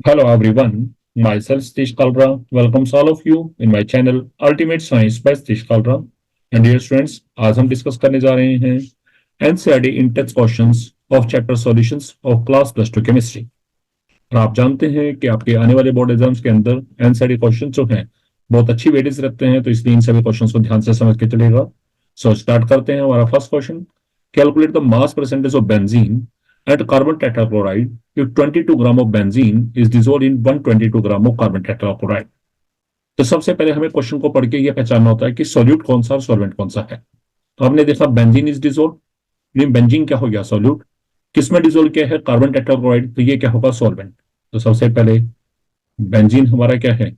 Hello everyone, myself Satish Kalra welcomes all of you in my channel Ultimate Science by Satish Kalra. And dear students, आज हम discuss करने जा रहे हैं NCERT in text questions of chapter solutions of class plus two chemistry. और आप जानते हैं कि आपके आने वाले बोर्ड एग्जाम्स के अंदर एनसीईआरटी क्वेश्चन जो हैं बहुत अच्छी वेटेज रखते हैं, तो इसलिए इन सभी क्वेश्चन को ध्यान से समझ के चलेगा। सो स्टार्ट करते हैं। हमारा first question, calculate the mass percentage of benzene at carbon tetrachloride if 22 gram of benzene is dissolved in 122 gram of carbon tetrachloride। तो सबसे पहले हमें क्वेश्चन को पढ़ के यह पहचानना होता है कि सॉल्यूट कौन सा और सॉल्वेंट कौन सा है। तो हमने देखा बेंजीन इज डिजोल्व, बेंजीन क्या हो गया सॉल्यूट, किसमें डिजोल्व किया है कार्बन टेट्राक्लोराइड, तो ये क्या होगा सॉल्वेंट। तो सबसे पहले बेंजीन हमारा क्या है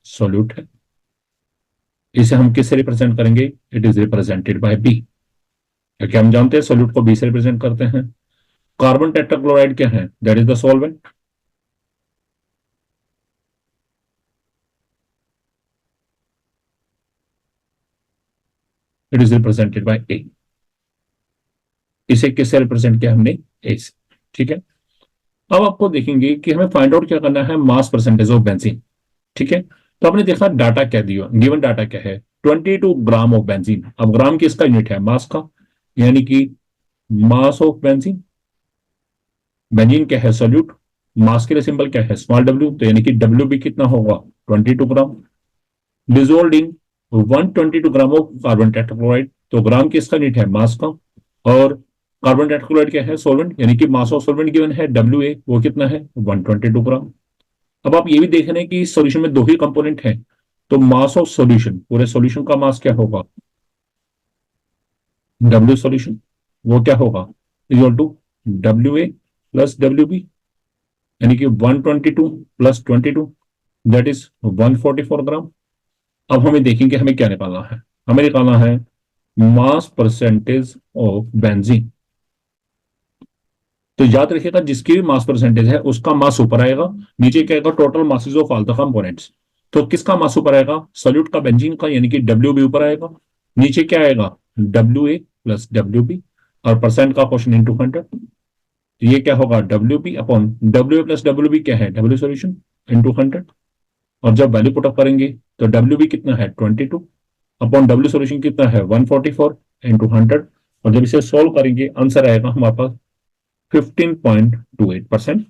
सॉल्यूट है, इसे हम किससे रिप्रेजेंट करेंगे, it is represented by B, क्योंकि हम जानते हैं सॉल्यूट को बी से रिप्रेजेंट करते हैं। कार्बन टेट्राक्लोराइड क्या है, that is the solvent, it is represented by A. इसे किससे रिप्रेजेंट किया हमने, ए से। ठीक है, अब आपको देखेंगे कि हमें फाइंड आउट क्या करना है, मास परसेंटेज ऑफ बेंजीन। ठीक है, तो आपने देखा डाटा क्या दिया, गिवन डाटा क्या है 22 ग्राम ऑफ बेंजीन। अब ग्राम किसका यूनिट है, मास का, यानी कि मास ऑफ बेंजीन। बेंजीन क्या है सॉल्यूट, मास के लिए सिंबल क्या है स्मॉल डब्ल्यू, तो यानी कि डब्ल्यू भी कितना होगा 22 gram. Dissolved in 122 gram of carbon tetrachloride, तो ग्राम किसका यूनिट है मास का, और कार्बन टेट्राक्लोराइड क्या है सॉल्वेंट, यानी कि मास ऑफ सॉल्वेंट गिवन है डब्ल्यू ए, वो कितना है 122 ग्राम। अब आप ये भी देख रहे हैं कि सॉल्यूशन में दो ही कंपोनेंट हैं, तो मास ऑफ सॉल्यूशन, पूरे सॉल्यूशन का मास क्या होगा डब्ल्यू सॉल्यूशन, वो क्या होगा equal to W A plus W B, यानी कि 122 प्लस 22 दैट इज 144 ग्राम। अब हमें देखेंगे हमें क्या निकालना है, हमें निकालना है मास परसेंटेज ऑफ बेंजीन। तो याद रखिएगा जिसकी भी मास परसेंटेज है उसका मास ऊपर आएगा, नीचे क्या आएगा total masses of all the components. तो किसका मास ऊपर आएगा सॉल्यूट का बेंजीन का, यानी कि डब्ल्यू बी ऊपर आएगा, नीचे क्या आएगा W A plus W B, और परसेंट का क्वेश्चन इंटू 100। तो ये क्या होगा W B upon W A plus W B क्या है डब्ल्यू सोल्यूशन इंटू 100। और जब वैल्यू पुटअप करेंगे तो डब्ल्यू बी कितना है 22 अपॉन डब्ल्यू सोल्यूशन कितना है 144 इंटू 100। और जब इसे सोल्व करेंगे आंसर आएगा हमारे पास 15.28%।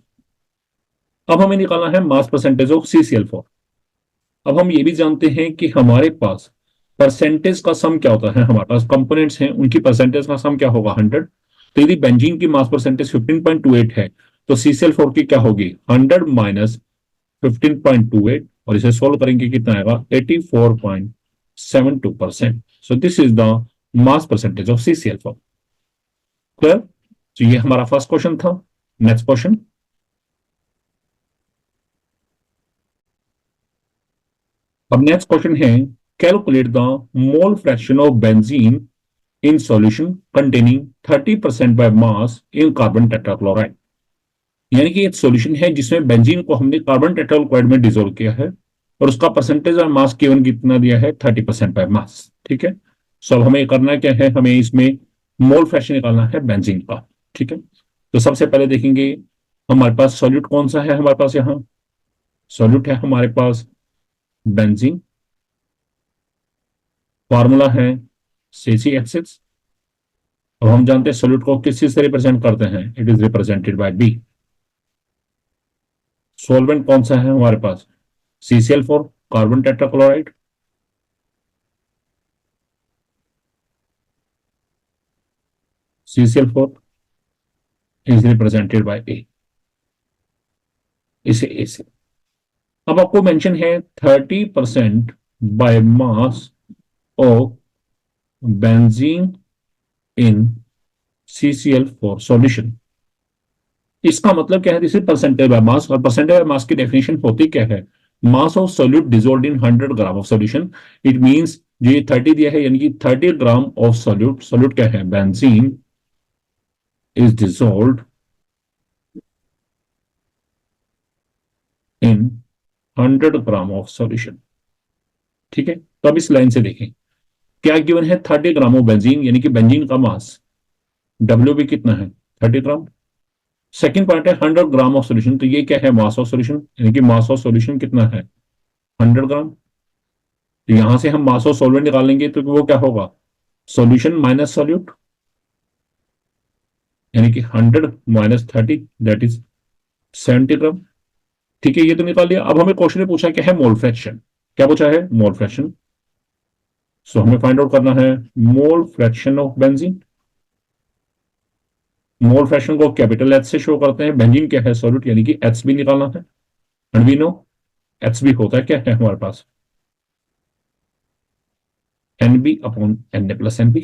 अब हमें निकालना है मास परसेंटेज ऑफ CCl4। अब हम ये भी जानते हैं कि हमारे पास परसेंटेज का सम क्या होता है, हमारे पास कंपोनेंट्स हैं उनकी परसेंटेज का सम क्या होगा 100। तो यदि बेंजीन की मास परसेंटेज 15.28 है तो CCl4 की क्या होगी 100 माइनस 15.28, और इसे सोल्व करेंगे कितना आएगा 84.72%। So this is the mass percentage of CCl4। Clear, तो ये हमारा फर्स्ट क्वेश्चन था। नेक्स्ट क्वेश्चन, अब नेक्स्ट क्वेश्चन है calculate the mole fraction of benzene in solution containing 30% by mass in carbon tetrachloride. यानी कि एक सॉल्यूशन है जिसमें बेंजीन को हमने कार्बन टेट्राक्लोराइड में डिसोल्व किया है और उसका परसेंटेज और मास केवल कितना दिया है 30% बाय मास। ठीक है, सो अब हमें करना क्या है, हमें इसमें मोल फ्रैक्शन निकालना है बेंजीन का। ठीक है, तो सबसे पहले देखेंगे हमारे पास सॉल्यूट कौन सा है, हमारे पास यहाँ सॉल्यूट है हमारे पास बेंजीन, फार्मूला है CCH6। अब हम जानते हैं सोल्यूट को किस चीज से रिप्रेजेंट करते हैं, it is represented by B. Solvent कौन सा है हमारे पास CCl4 carbon tetrachloride, CCl4 is represented by A, इसे ए से। अब आपको मेंशन है 30% by mass of benzene in CCl4 solution. इसका मतलब क्या है, this is percentage by mass, और परसेंटेज बाय मास की डेफिनेशन होती क्या है, mass of solute dissolved in 100 gram of solution. It means जो ये 30 दिया है यानी कि 30 ग्राम ऑफ सोल्यूट, सोल्यूट क्या है benzene is dissolved in 100 gram of solution. ठीक है, तो अब इस लाइन से देखें क्या गिवन है 30 ग्राम ऑफ बेंजीन, यानी कि बेंजीन का मास डब्ल्यू भी कितना है 30 ग्राम, सेकंड पॉइंट है 100 ग्राम ऑफ सोल्यूशन, तो ये क्या है, मास ऑफ सोल्यूशन, यानी कि मास ऑफ सोल्यूशन कितना है, 100 ग्राम। तो यहां से हम मास ऑफ सॉल्वेंट निकालेंगे तो वो क्या होगा, सॉल्यूशन माइनस सॉल्यूट, यानी कि 100 - 30 दैट इज 70 ग्राम। ठीक है, ये तो निकाल लिया। अब हमें क्वेश्चन में पूछा क्या है, मोल फ्रैक्शन। क्या पूछा है, मोल फ्रैक्शन। सो हमें फाइंड आउट करना है mole fraction of benzene. Mole fraction को कैपिटल एच से शो करते हैं, बेंजीन क्या है, सॉल्यूट, यानी कि एच भी निकालना है। एंड वी नो एच भी होता है क्या है हमारे पास, n B upon N A plus N B.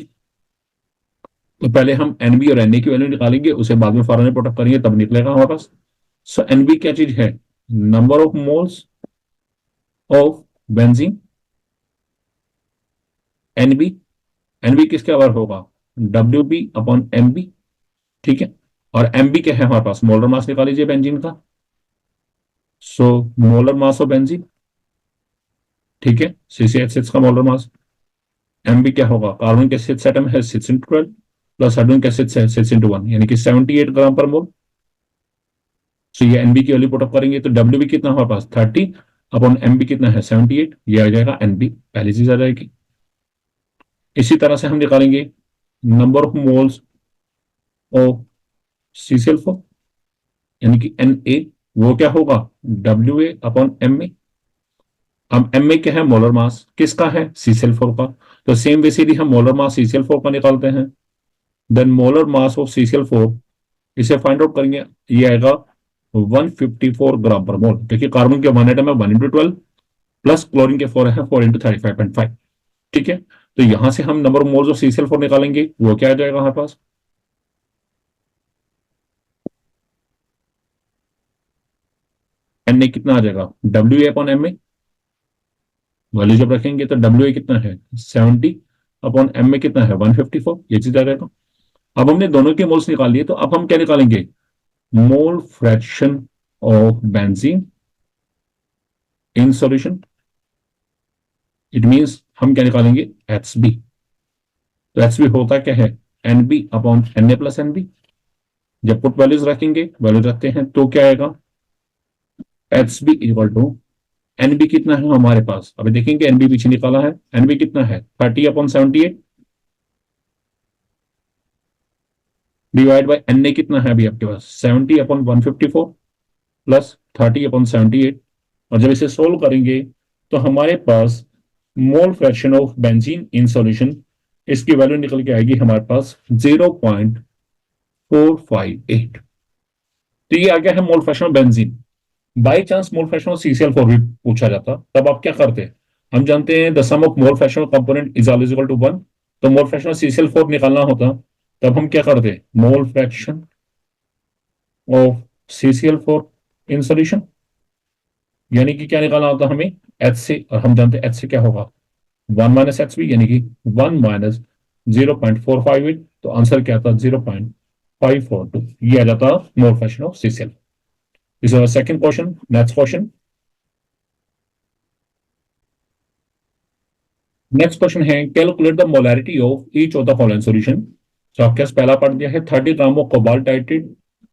तो पहले हम एन बी और एन ए की वैल्यू निकालेंगे, उसे बाद में फॉर्मूला पुटअप करेंगे, तब निकलेगा हमारे पास। सो एन बी क्या चीज है, number of moles of benzene. N B, N B किसके बराबर होगा, W B upon M B. ठीक है, और एम बी क्या है हमारे पास, मोलर मास निकाल लीजिए बेंजीन का। So molar mass of benzene, ठीक है, CCH6 का मोलर मास। एम बी क्या होगा, कार्बन के 6 एटम है, 6 × 12 प्लस हाइड्रोजन के 6 है, 6 × 1, यानी कि 78 ग्राम पर मोल। सो ये एनबी की वैल्यू पुटअप करेंगे तो डब्ल्यू बी कितना हमारे पास 30 अपॉन एम बी कितना है 78, ये आ जाएगा एनबी, पहली चीज आ जाएगी। इसी तरह से हम निकालेंगे number of moles of CCl4, यानी कि एन ए, वो क्या होगा, W A upon M A. अब एम ए क्या है, मोलर मास किसका है, CCl4 का। तो सेम वे से भी हम मोलर मास CCl4 का निकालते हैं। Then molar mass of CCl4, इसे फाइंड आउट करेंगे, ये आएगा 154 ग्राम पर मोल, क्योंकि कार्बन के 1 एटम है 1 × 12 प्लस क्लोरीन के 4 है 4 × 35.5। ठीक है, तो यहां से हम number of moles of CCl4 निकालेंगे, वो क्या आ जाएगा हमारे पास, एन ए कितना आ जाएगा, W A upon M A. Value जब रखेंगे तो डब्ल्यू ए कितना है 70 अपॉन एम ए कितना है 154, ये चीज आ जाएगा। अब हमने दोनों के मोल्स निकाल लिए, तो अब हम क्या निकालेंगे, mole fraction of benzene in solution. It means हम क्या निकालेंगे, एच बी। तो एच बी होता क्या है, N B upon N A plus N B. जब पुट वैल्यूज रखेंगे, वैल्यू रखते हैं तो क्या आएगा, H B equal to, NB कितना है हमारे पास, अभी देखेंगे, एनबी पीछे निकाला है, एनबी कितना है 30/78 डिवाइड बाई एन ए कितना है अभी आपके पास 70/154 प्लस 30/78। और जब इसे सोल्व करेंगे तो हमारे पास mole fraction of benzene in solution, इसकी वैल्यू निकल के आएगी हमारे पास 0.458। तो ये आ गया है mole fraction of benzene. By chance mole fraction of CCl4 भी पूछा जाता, तब आप क्या करते, हम जानते हैं the sum of mole fraction of component is always equal to 1। तो मोल फ्रैक्शन ऑफ CCl4 निकालना होता, तब हम क्या करते, मोल fraction of CCl4 in solution, यानी कि क्या निकालना होता हमें, एच से, और हम जानते हैं एच से क्या होगा 1 - HB, यानी कि 1 - 0.458। तो आंसर क्या था 0.542, ये आ जाता mole fraction of CCl। This is second question. Next question, next question है calculate the molarity of each of the following solution. तो आपके पास पहला पार्ट दिया है 30 ग्राम ऑफ कोबाल्ट टाइट्रेट,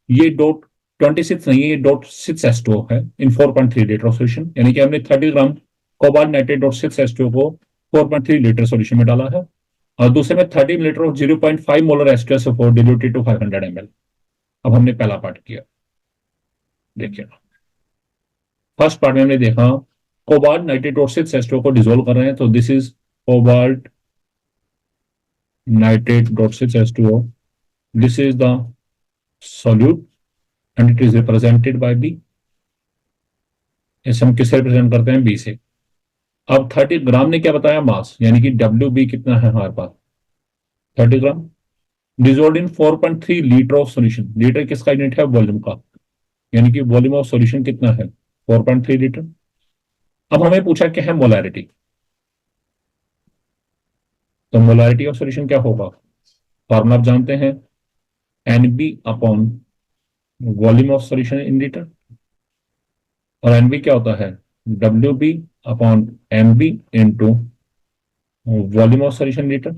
ये डॉट 26 नहीं है, ये डॉट 6H2O है इन 4.3 लीटर ऑफ सोल्यूशन, यानी कि हमने 30 ग्राम कोबाल्ट नाइट्रेट डॉट 6H2O को 4.3 लीटर सोल्यूशन में डाला है। और दूसरे में 30 litre of 0.5 molar H2SO4 diluted to 500 ml। अब हमने पहला पार्ट किया, देखिए फर्स्ट पार्ट में हमने देखा कोबाल्ट नाइट्रेट डॉट 6H2O को डिसोल्व कर रहे हैं, तो this is cobalt nitrate dot 6H2O. This is the solute and it is represented by B. इसे हम किससे रिप्रेजेंट करते हैं, B से। अब 30 ग्राम ने क्या बताया, मास, यानी कि WB कितना है हमारे पास 30 gram dissolve in 4.3 litre of solution. Litre किसका यूनिट है, वॉल्यूम का, यानी कि वॉल्यूम ऑफ सोल्यूशन कितना है 4.3 लीटर। अब हमें पूछा क्या है, मोलैरिटी। तो मोलैरिटी ऑफ सोल्यूशन क्या होगा, फॉर्मूला आप जानते हैं, NB upon volume of solution in litre, और एनबी क्या होता है, WB upon MB into volume of solution litre.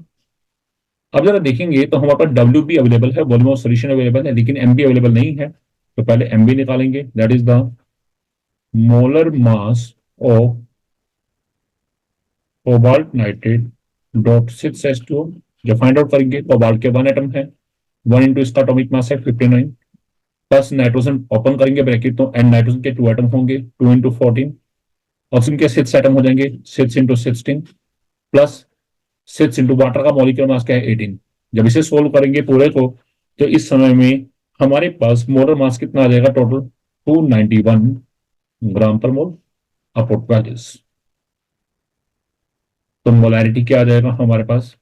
अब जरा देखेंगे तो हमारे पास WB अवेलेबल है, वॉल्यूम ऑफ सोल्यूशन अवेलेबल है, लेकिन MB अवेलेबल नहीं है। तो पहले MB निकालेंगे, that is the molar mass of cobalt nitrate dot 6s2। जो फाइंड आउट करेंगे, कोबाल्ट के 1 एटम है, 1 इंटू इसका एटॉमिक मास है 59, प्लस नाइट्रोजन ओपन करेंगे ब्रैकेट, तो एन नाइट्रोजन के 2 एटम होंगे, 2 इंटू 14, ऑक्सीजन के 6 एटम हो जाएंगे, 6 इंटू 16, प्लस 6 इंटू वाटर का मॉलिक्यूलर मास क्या है 18। जब इसे सोल्व करेंगे पूरे को, तो इस समय में हमारे पास मोलर मास कितना आ जाएगा टोटल, 291 ग्राम पर मोल अपॉन वैल्यूज। तो मोलैरिटी क्या आ जाएगा हमारे पास,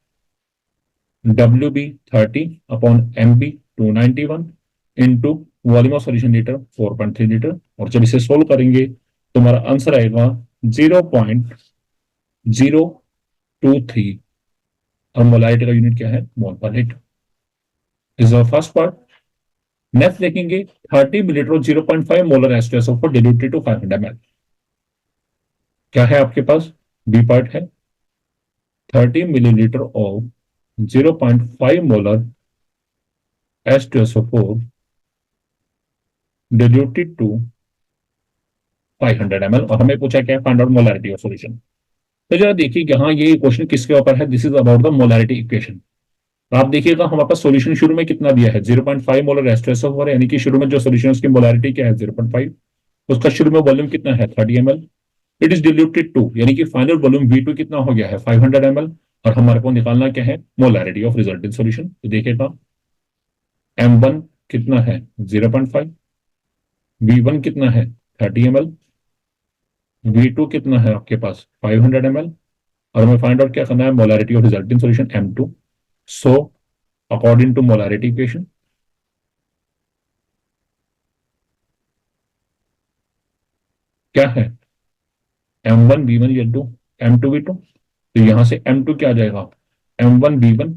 WB 30 upon MB 291 into volume of solution litre 4.3 litre. और जब इसे सोल्व करेंगे तो हमारा आंसर आएगा 0.023 और मोलैरिटी का यूनिट क्या है, मोल पर litre. Is our first part. Next देखेंगे 30 millilitre 0.5 molar H2SO4 diluted to 500 ml। क्या है आपके पास, बी पार्ट है 30 millilitre of 0.5 molar H2SO4 diluted to 500 ml और हमें पूछा क्या है, find out molarity of solution. तो जरा देखिए यहाँ ये क्वेश्चन किसके ऊपर है, this is about the molarity equation. आप देखिएगा हमारे पास सॉल्यूशन शुरू में कितना दिया है, 0.5 मोलर H2SO4, यानी कि शुरू में जो सॉल्यूशन उसकी मोलैरिटी क्या है 0.5, उसका शुरू में वॉल्यूम कितना है 30 ml। It is diluted to, यानी कि फाइनल वॉल्यूम V2 कितना हो गया है 500 ml, और हमारे को निकालना क्या है, मोलैरिटी ऑफ रिजल्टेंट सॉल्यूशन। तो देखिएगा M1 कितना है 0.5, V1 कितना है 30 ml, V2 कितना है आपके पास 500 ml, और हमें फाइंड आउट क्या करना है, molarity of resultant solution M2। So according to molarity equation क्या है, M1 V1 M2 V2। तो यहां से M2 क्या आ जाएगा, M1 V1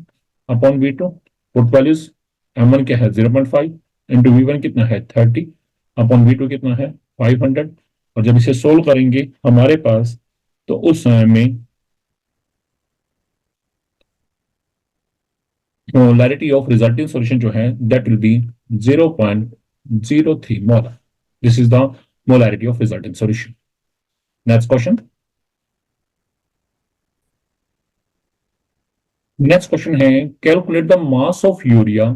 upon V2, put values, M1 क्या है 0.5 इंटू V1 कितना है 30 अपॉन V2 कितना है 500। और जब इसे सोल्व करेंगे हमारे पास, तो उस समय में मोलैरिटी ऑफ रिजल्टिंग सॉल्यूशन जो है that will be 0.03 molar. This is the molarity of resulting solution. Next question. Next question है, calculate the mass of urea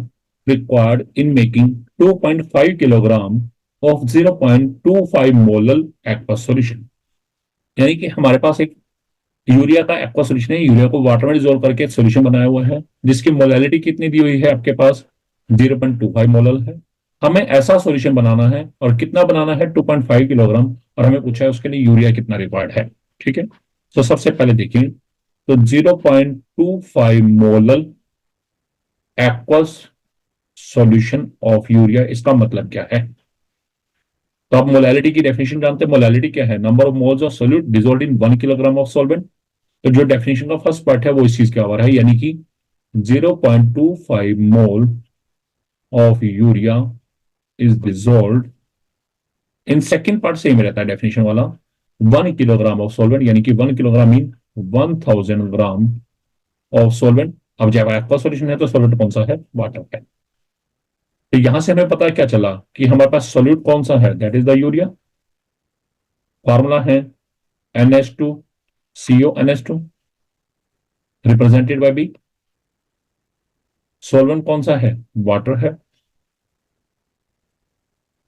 required in making 2.5 kilogram of 0.25 molal aqueous solution. यानी कि हमारे पास एक urea का aqua solution है, urea को water में डिसॉल्व करके एक सॉल्यूशन बनाया हुआ है जिसकी मोलैलिटी कितनी दी हुई है आपके पास 0.25 मोलल है। हमें ऐसा सॉल्यूशन बनाना है और कितना बनाना है 2.5 किलोग्राम, और हमें पूछा है उसके लिए यूरिया कितना रिक्वायर्ड है। ठीक है, तो सबसे पहले देखिए, तो 0.25 molal aqueous solution of urea, इसका मतलब क्या है। तो आप मोलैलिटी की डेफिनेशन जानते हैं, मोलैलिटी क्या है, number of moles of solute dissolved in 1 kilogram of solvent. तो जो डेफिनेशन का फर्स्ट पार्ट है वो इस चीज के ऊपर है, यानी कि 0.25 mole of urea is dissolved in, second part same रहता है डेफिनेशन वाला, 1 किलोग्राम ऑफ सॉल्वेंट, यानी कि 1 kilogram mean 1000 gram of solvent. अब जब एक्वा सॉल्यूशन है तो सॉल्वेंट कौन सा है, वाटर है। तो यहां से हमें पता क्या चला कि हमारे पास सॉल्यूट कौन सा है, that is the urea. Formula है NH2CONH2 represented by B. Solvent कौन सा है, वाटर है।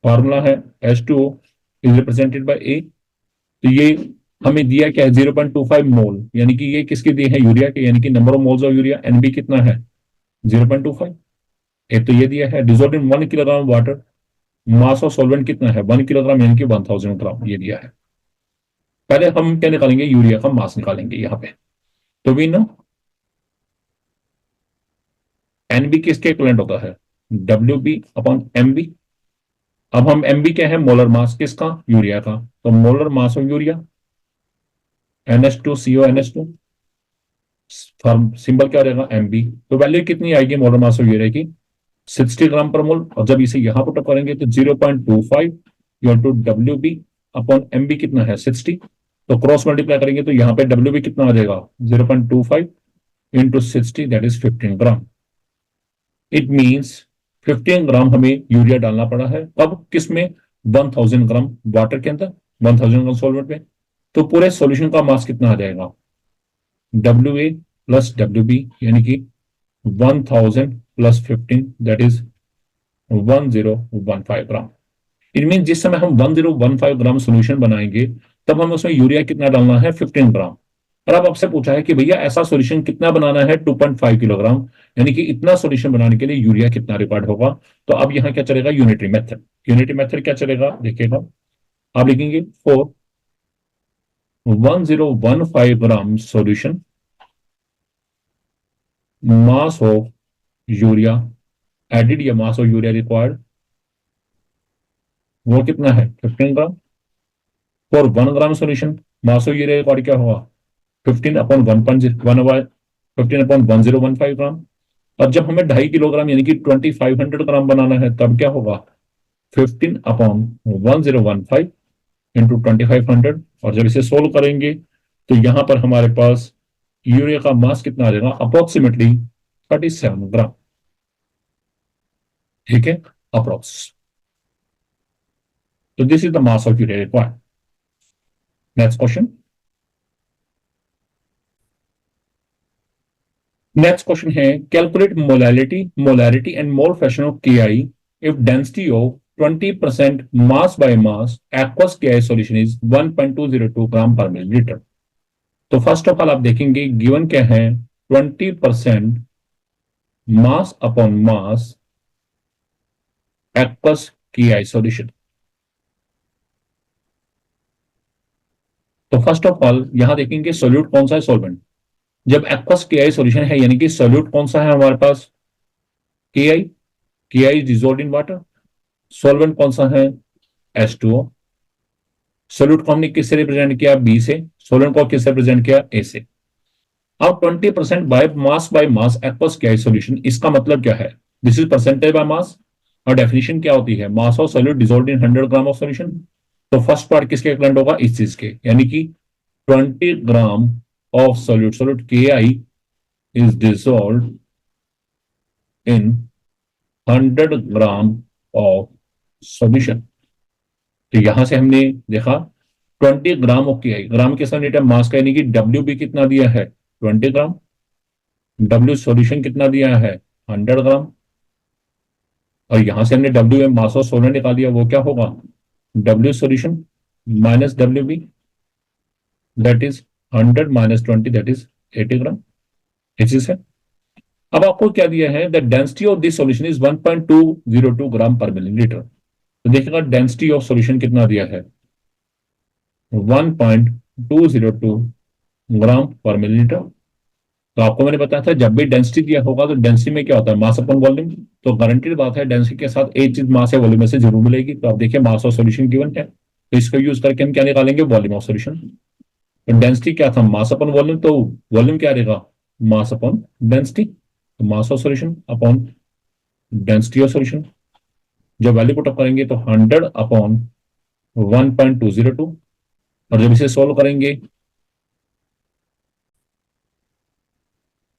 फॉर्मूला है H2O इज रिप्रेजेंटेड बाय ए। तो ये हमें दिया क्या है 0.25 मोल, यानी कि ये किसके दिए हैं, यूरिया के, यानी कि number of moles of urea NB कितना है 0.25। एक तो ये दिया है dissolved in 1 kilogram water, mass of solvent कितना है 1 किलोग्राम, यानी कि 1000 ग्राम ये दिया है। पहले हम क्या निकालेंगे, यूरिया का मास निकालेंगे यहाँ पे। तो वी नो NB किसके इक्विवेलेंट होता है, WB अपॉन MB। अब हम MB क्या है, मोलर मास किसका, यूरिया का, तो molar mass of urea NH2CONH2, symbol क्या रहेगा MB। तो वैल्यू कितनी आएगी मोलर मास ऑफ यूरिया की 60 ग्राम पर मोल। और जब इसे यहां पुट करेंगे तो 0.25 टू WB अपॉन MB कितना है 60, तो क्रॉस मल्टीप्लाई करेंगे तो यहाँ पे WB कितना आ जाएगा 0.25 into 60, that is 15 gram. It means 15 ग्राम हमें यूरिया डालना पड़ा है। कब, किस में? 1000 ग्राम वाटर के अंदर, 1000 ग्राम सॉल्वेंट में। तो पूरे सॉल्यूशन का मास कितना आ जाएगा? WA प्लस WB, यानी कि 1000 प्लस 15, दैट इज 1015 ग्राम। इनमें जिस समय हम 1015 ग्राम सोल्यूशन बनाएंगे, तब हमें उसमें यूरिया कितना डालना है? 15 ग्राम। और अब आपसे पूछा है कि भैया ऐसा सॉल्यूशन कितना बनाना है? 2.5 किलोग्राम, यानी कि इतना सॉल्यूशन बनाने के लिए यूरिया कितना रिक्वायर्ड होगा? तो अब यहाँ क्या चलेगा? Unitary method. यूनिटरी मेथड क्या चलेगा देखिएगा, आप लिखेंगे for 1015 gram solution, mass of urea added या मास ऑफ यूरिया रिक्वायर्ड, वो कितना है? 15 gram. For 1 gram solution, mass of urea required क्या होगा? 15 अपॉन और जब हमें 2.5 किलोग्राम यानी कि 2500 ग्राम बनाना है, तब क्या होगा? 15 अपॉन 1015 इंटू 2500। और जब इसे सोल्व करेंगे तो यहां पर हमारे पास यूरिया का मास कितना आ जाएगा? Approximately 37 gram. ठीक है, अप्रोक्स। तो this is the mass of urea required. Next question. Next question है, calculate molarity and mole fraction of KI if density of 20% mass by mass aqueous KI solution is 1.202 ग्राम पर millilitre. तो first of all आप देखेंगे given क्या है? 20% mass upon mass aqueous KI solution. तो first of all यहां देखेंगे solute कौन सा है? सॉल्वेंट। जब aqueous KI सॉल्यूशन है, यानी कि सोल्यूट कौन सा है हमारे पास? KI। KI is dissolve in water. Solvent कौन सा है? H2O। सोल्यूट को हमने किससे रिप्रेजेंट किया? B से। सोल्वेंट को किससे रिप्रेजेंट किया? A से। अब 20% by mass aqueous KI solution, इसका मतलब क्या है? This is percentage by mass. और डेफिनेशन क्या होती है? Mass of solute dissolved in 100 gram of solution. तो फर्स्ट पार्ट किसके इक्विवेलेंट होगा? इस चीज के, यानी कि 20 gram of solute KI is dissolved in 100 gram of solution. तो यहां से हमने देखा 20 ग्राम ऑफ KI, ग्राम के साथ मास का, यानी कि WB कितना दिया है? 20 ग्राम। W सॉल्यूशन कितना दिया है? 100 ग्राम। और यहां से हमने W में मास ऑफ सोलर निकाल दिया, वो क्या होगा? W solution minus WB, that is 100 minus 20, that is 80 ग्राम। इसी से अब आपको क्या दिया है? The density of this solution is 1.202 ग्राम पर मिलीलीटर। तो देखिएगा डेंसिटी ऑफ सॉल्यूशन कितना दिया है? 1.202 ग्राम पर मिलीलीटर। तो आपको मैंने बताया था जब भी डेंसिटी दिया होगा तो डेंसिटी में क्या होता है? मास अपॉन वॉल्यूम। तो गारंटीड बात है डेंसिटी के साथ एक चीज मास या वॉल्यूम में से जरूर मिलेगी। तो आप देखिए मास ऑफ सॉल्यूशन गिवन है, तो इसको यूज करके हम क्या निकालेंगे? Volume of solution. तो डेंसिटी क्या था? Mass upon volume. तो वॉल्यूम क्या रहेगा? Mass upon density. तो mass of solution upon density of solution. जब वैल्यू पुट अप करेंगे तो 100 अपॉन 1.202। और जब इसे सोल्व करेंगे,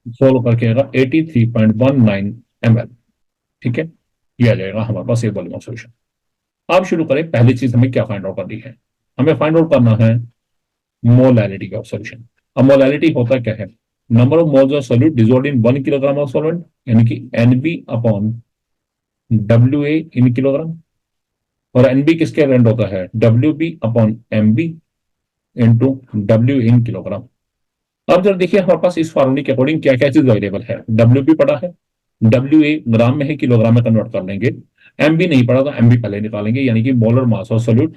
सोल्व करके आएगा 83.19 ml। ठीक है, ये आ जाएगा हमारे पास ये वॉल्यूम ऑफ सॉल्यूशन। अब शुरू करें, पहली चीज हमें क्या फाइंड आउट करनी है? हमें फाइंड आउट करना है मोलैलिटी ऑफ सॉल्यूशन। अब मोलैलिटी होता क्या है? Number of moles of solute dissolved in 1 kilogram of solvent, यानी कि NB अपॉन WA इन किलोग्राम। और NB किसके इक्विवेलेंट होता है? WB upon MB into WA in kilogram. अब जब देखिए हमारे पास इस फॉर्मूले के अकॉर्डिंग क्या क्या चीज अवेलेबल है। WB पड़ा है, WA ग्राम में है, किलोग्राम में कन्वर्ट कर लेंगे। MB नहीं पड़ा तो MB पहले निकालेंगे, यानी कि मोलर मास ऑफ सॉल्यूट।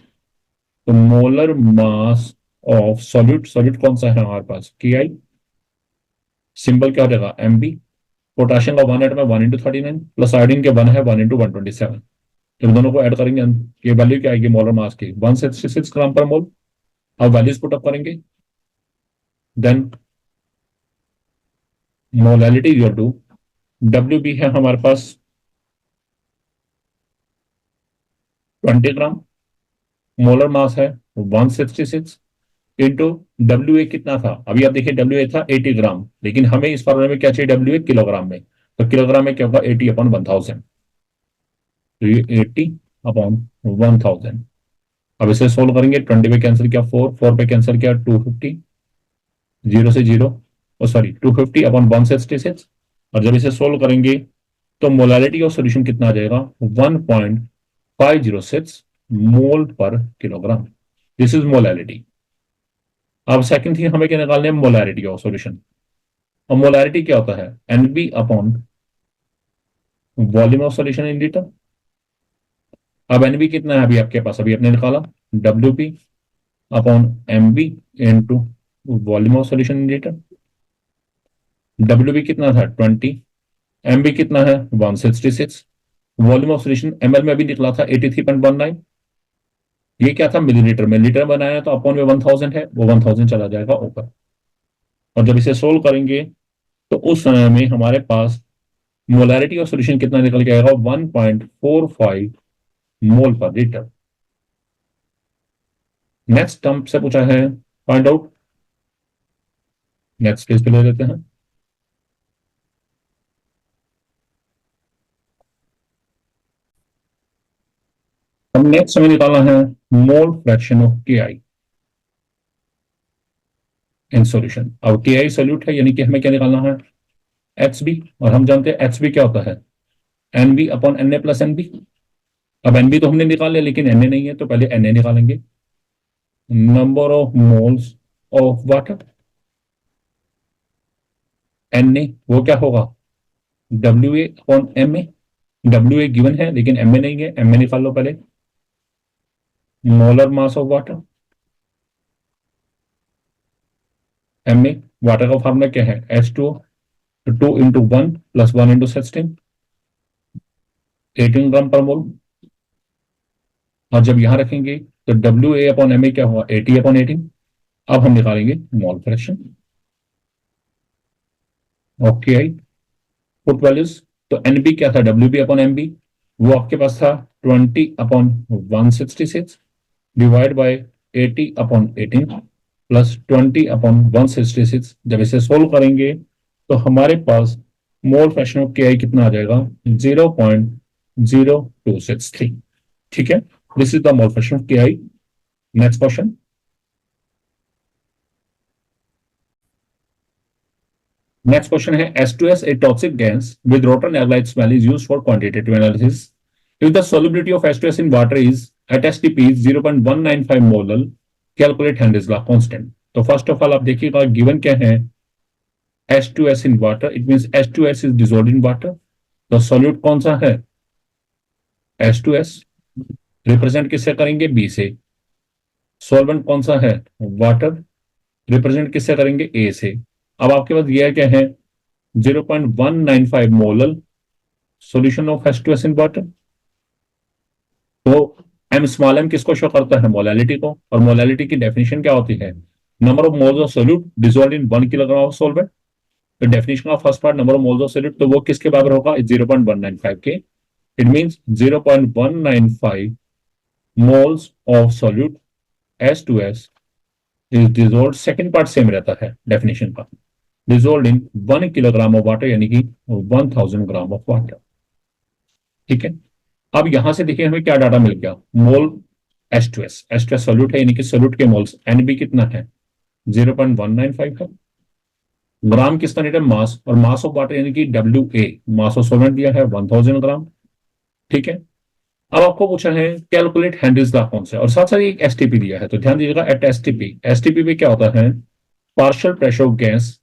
तो molar mass of solute, solute कौन सा है हमारे पास? KI। सिंबल क्या हो जाएगा? MB। पोटाशियम का 1 एटम है 1 इंटू 39, प्लस आयोडीन के 1 है 1 इंटू 127। तो दोनों को ऐड करेंगे, ये वैल्यू क्या आएगी मोलर मास की? 166 ग्राम पर मोल। अब वैल्यूज पुट अप करेंगे, then molality equal to WB है हमारे पास 20 ग्राम, मोलर मास है 166 इंटू WA कितना था? अभी आप देखिए WA था 80 ग्राम, लेकिन हमें इस फॉर्मूले में क्या चाहिए? WA किलोग्राम में। तो किलोग्राम में क्या होगा? 80 अपॉन 1000। तो ये 80/1000। अब इसे सोल्व करेंगे, 20 पे कैंसिल किया 4 पे कैंसिल किया 250, 0 से 0, ओ सॉरी 250/166। और जब इसे सोल्व करेंगे तो मोलालिटी ऑफ सोल्यूशन कितना आ जाएगा, 1.506 मोल पर किलोग्राम। This is molality. अब सेकंड थिंग हमें क्या निकालने है, मोलारिटी ऑफ सॉल्यूशन। और मोलारिटी क्या होता है, NB upon volume of solution in litre. अब एनबी कितना है अभी आपके पास, अभी आपने निकाला, W P upon M B into volume of solution in litre. W B कितना था 20, एम बी कितना है 166, वॉल्यूम ऑफ सॉल्यूशन एमएल में अभी निकला था 83.19। ये क्या था मिलीलीटर में, लीटर बनाया तो अपॉन में 1000 है, वो 1000 चला जाएगा ऊपर। और जब इसे सोल्व करेंगे तो उस समय में हमारे पास मोलारिटी ऑफ सॉल्यूशन कितना निकल के आएगा, 1.45 मोल पर लीटर। नेक्स्ट टर्म से पूछा है फाइंड आउट, नेक्स्ट पेज पे ले लेते हैं। अब नेक्स्ट हमें निकालना है mole fraction of K I in solution. अब के आई सोल्यूट है, यानी कि हमें क्या निकालना है, एक्स बी। और हम जानते हैं एक्स बी क्या होता है, N B upon N A plus N B. अब एन बी तो हमने निकाल लिया लेकिन एन ए नहीं है, तो पहले एन ए निकालेंगे। Number of moles of water, N A वो क्या होगा, W A upon M A. W A given है लेकिन एम ए नहीं है, एम ए निकाल लो पहले। Molar mass of water, M A water का फॉर्मूला क्या है, H2O, तो 2 × 1 + 1 × 16, 18 ग्राम पर मोल। और जब यहां रखेंगे तो W A upon M A क्या हुआ, 80/18। अब हम निकालेंगे mole fraction. Okay I put values, तो एन बी क्या था, W B upon M B, वो आपके पास था 20/166 डिवाइड बाय 80/18 प्लस 20/166। जब इसे सोल्व करेंगे तो हमारे पास मोल फ्रैक्शन ऑफ के आई कितना आ जाएगा, 0.0263। ठीक है, this is the mole fraction of K I. Next question. Next question है H2S a toxic gas with rotten alkali smell is used for quantitative analysis. If the solubility of H2S in water is at STP is 0.195 molal, calculate Henrys law constant. तो first of all आप देखिएगा given क्या है, H2S in water, it means H2S is dissolved in water। तो solute कौन सा है, H2S। Represent किससे करेंगे, B से। सॉल्वेंट कौन सा है, वाटर। रिप्रेजेंट किससे करेंगे, A से। अब आपके पास यह क्या है, 0.195 molal solution of H2S in water. तो एम स्मॉल एम किसको शो करता है, मोलालिटी को। और मोलालिटी की डेफिनेशन क्या होती है, number of moles of solute dissolved in 1 kilogram of solvent. तो definition of first part number of moles of solute, तो वो किसके बराबर होगा, 0.195 के। It means 0.195 moles of solute H2S is dissolved, second part same रहता है डेफिनेशन का, dissolved in 1 kilogram of water, यानी कि 1000 ग्राम ऑफ वाटर। ठीक है, अब यहां से देखिए हमें क्या डाटा मिल गया, मोल H2S सोल्यूट है, यानी कि सोल्यूट के मोल्स, एनबी कितना है 0.195 है। ग्राम किसका नीट है, मास, और मास ऑफ वाटर यानी कि डब्ल्यू ए, मास ऑफ सोल्वेंट दिया है 1000 ग्राम। ठीक है, अब आपको पूछा है कैलकुलेट हेनरीज लॉ कौन सा है, और साथ साथ एक एसटीपी दिया है। तो ध्यान दीजिएगा, एट एसटीपी पे क्या होता है, पार्शियल प्रेशर ऑफ गैस,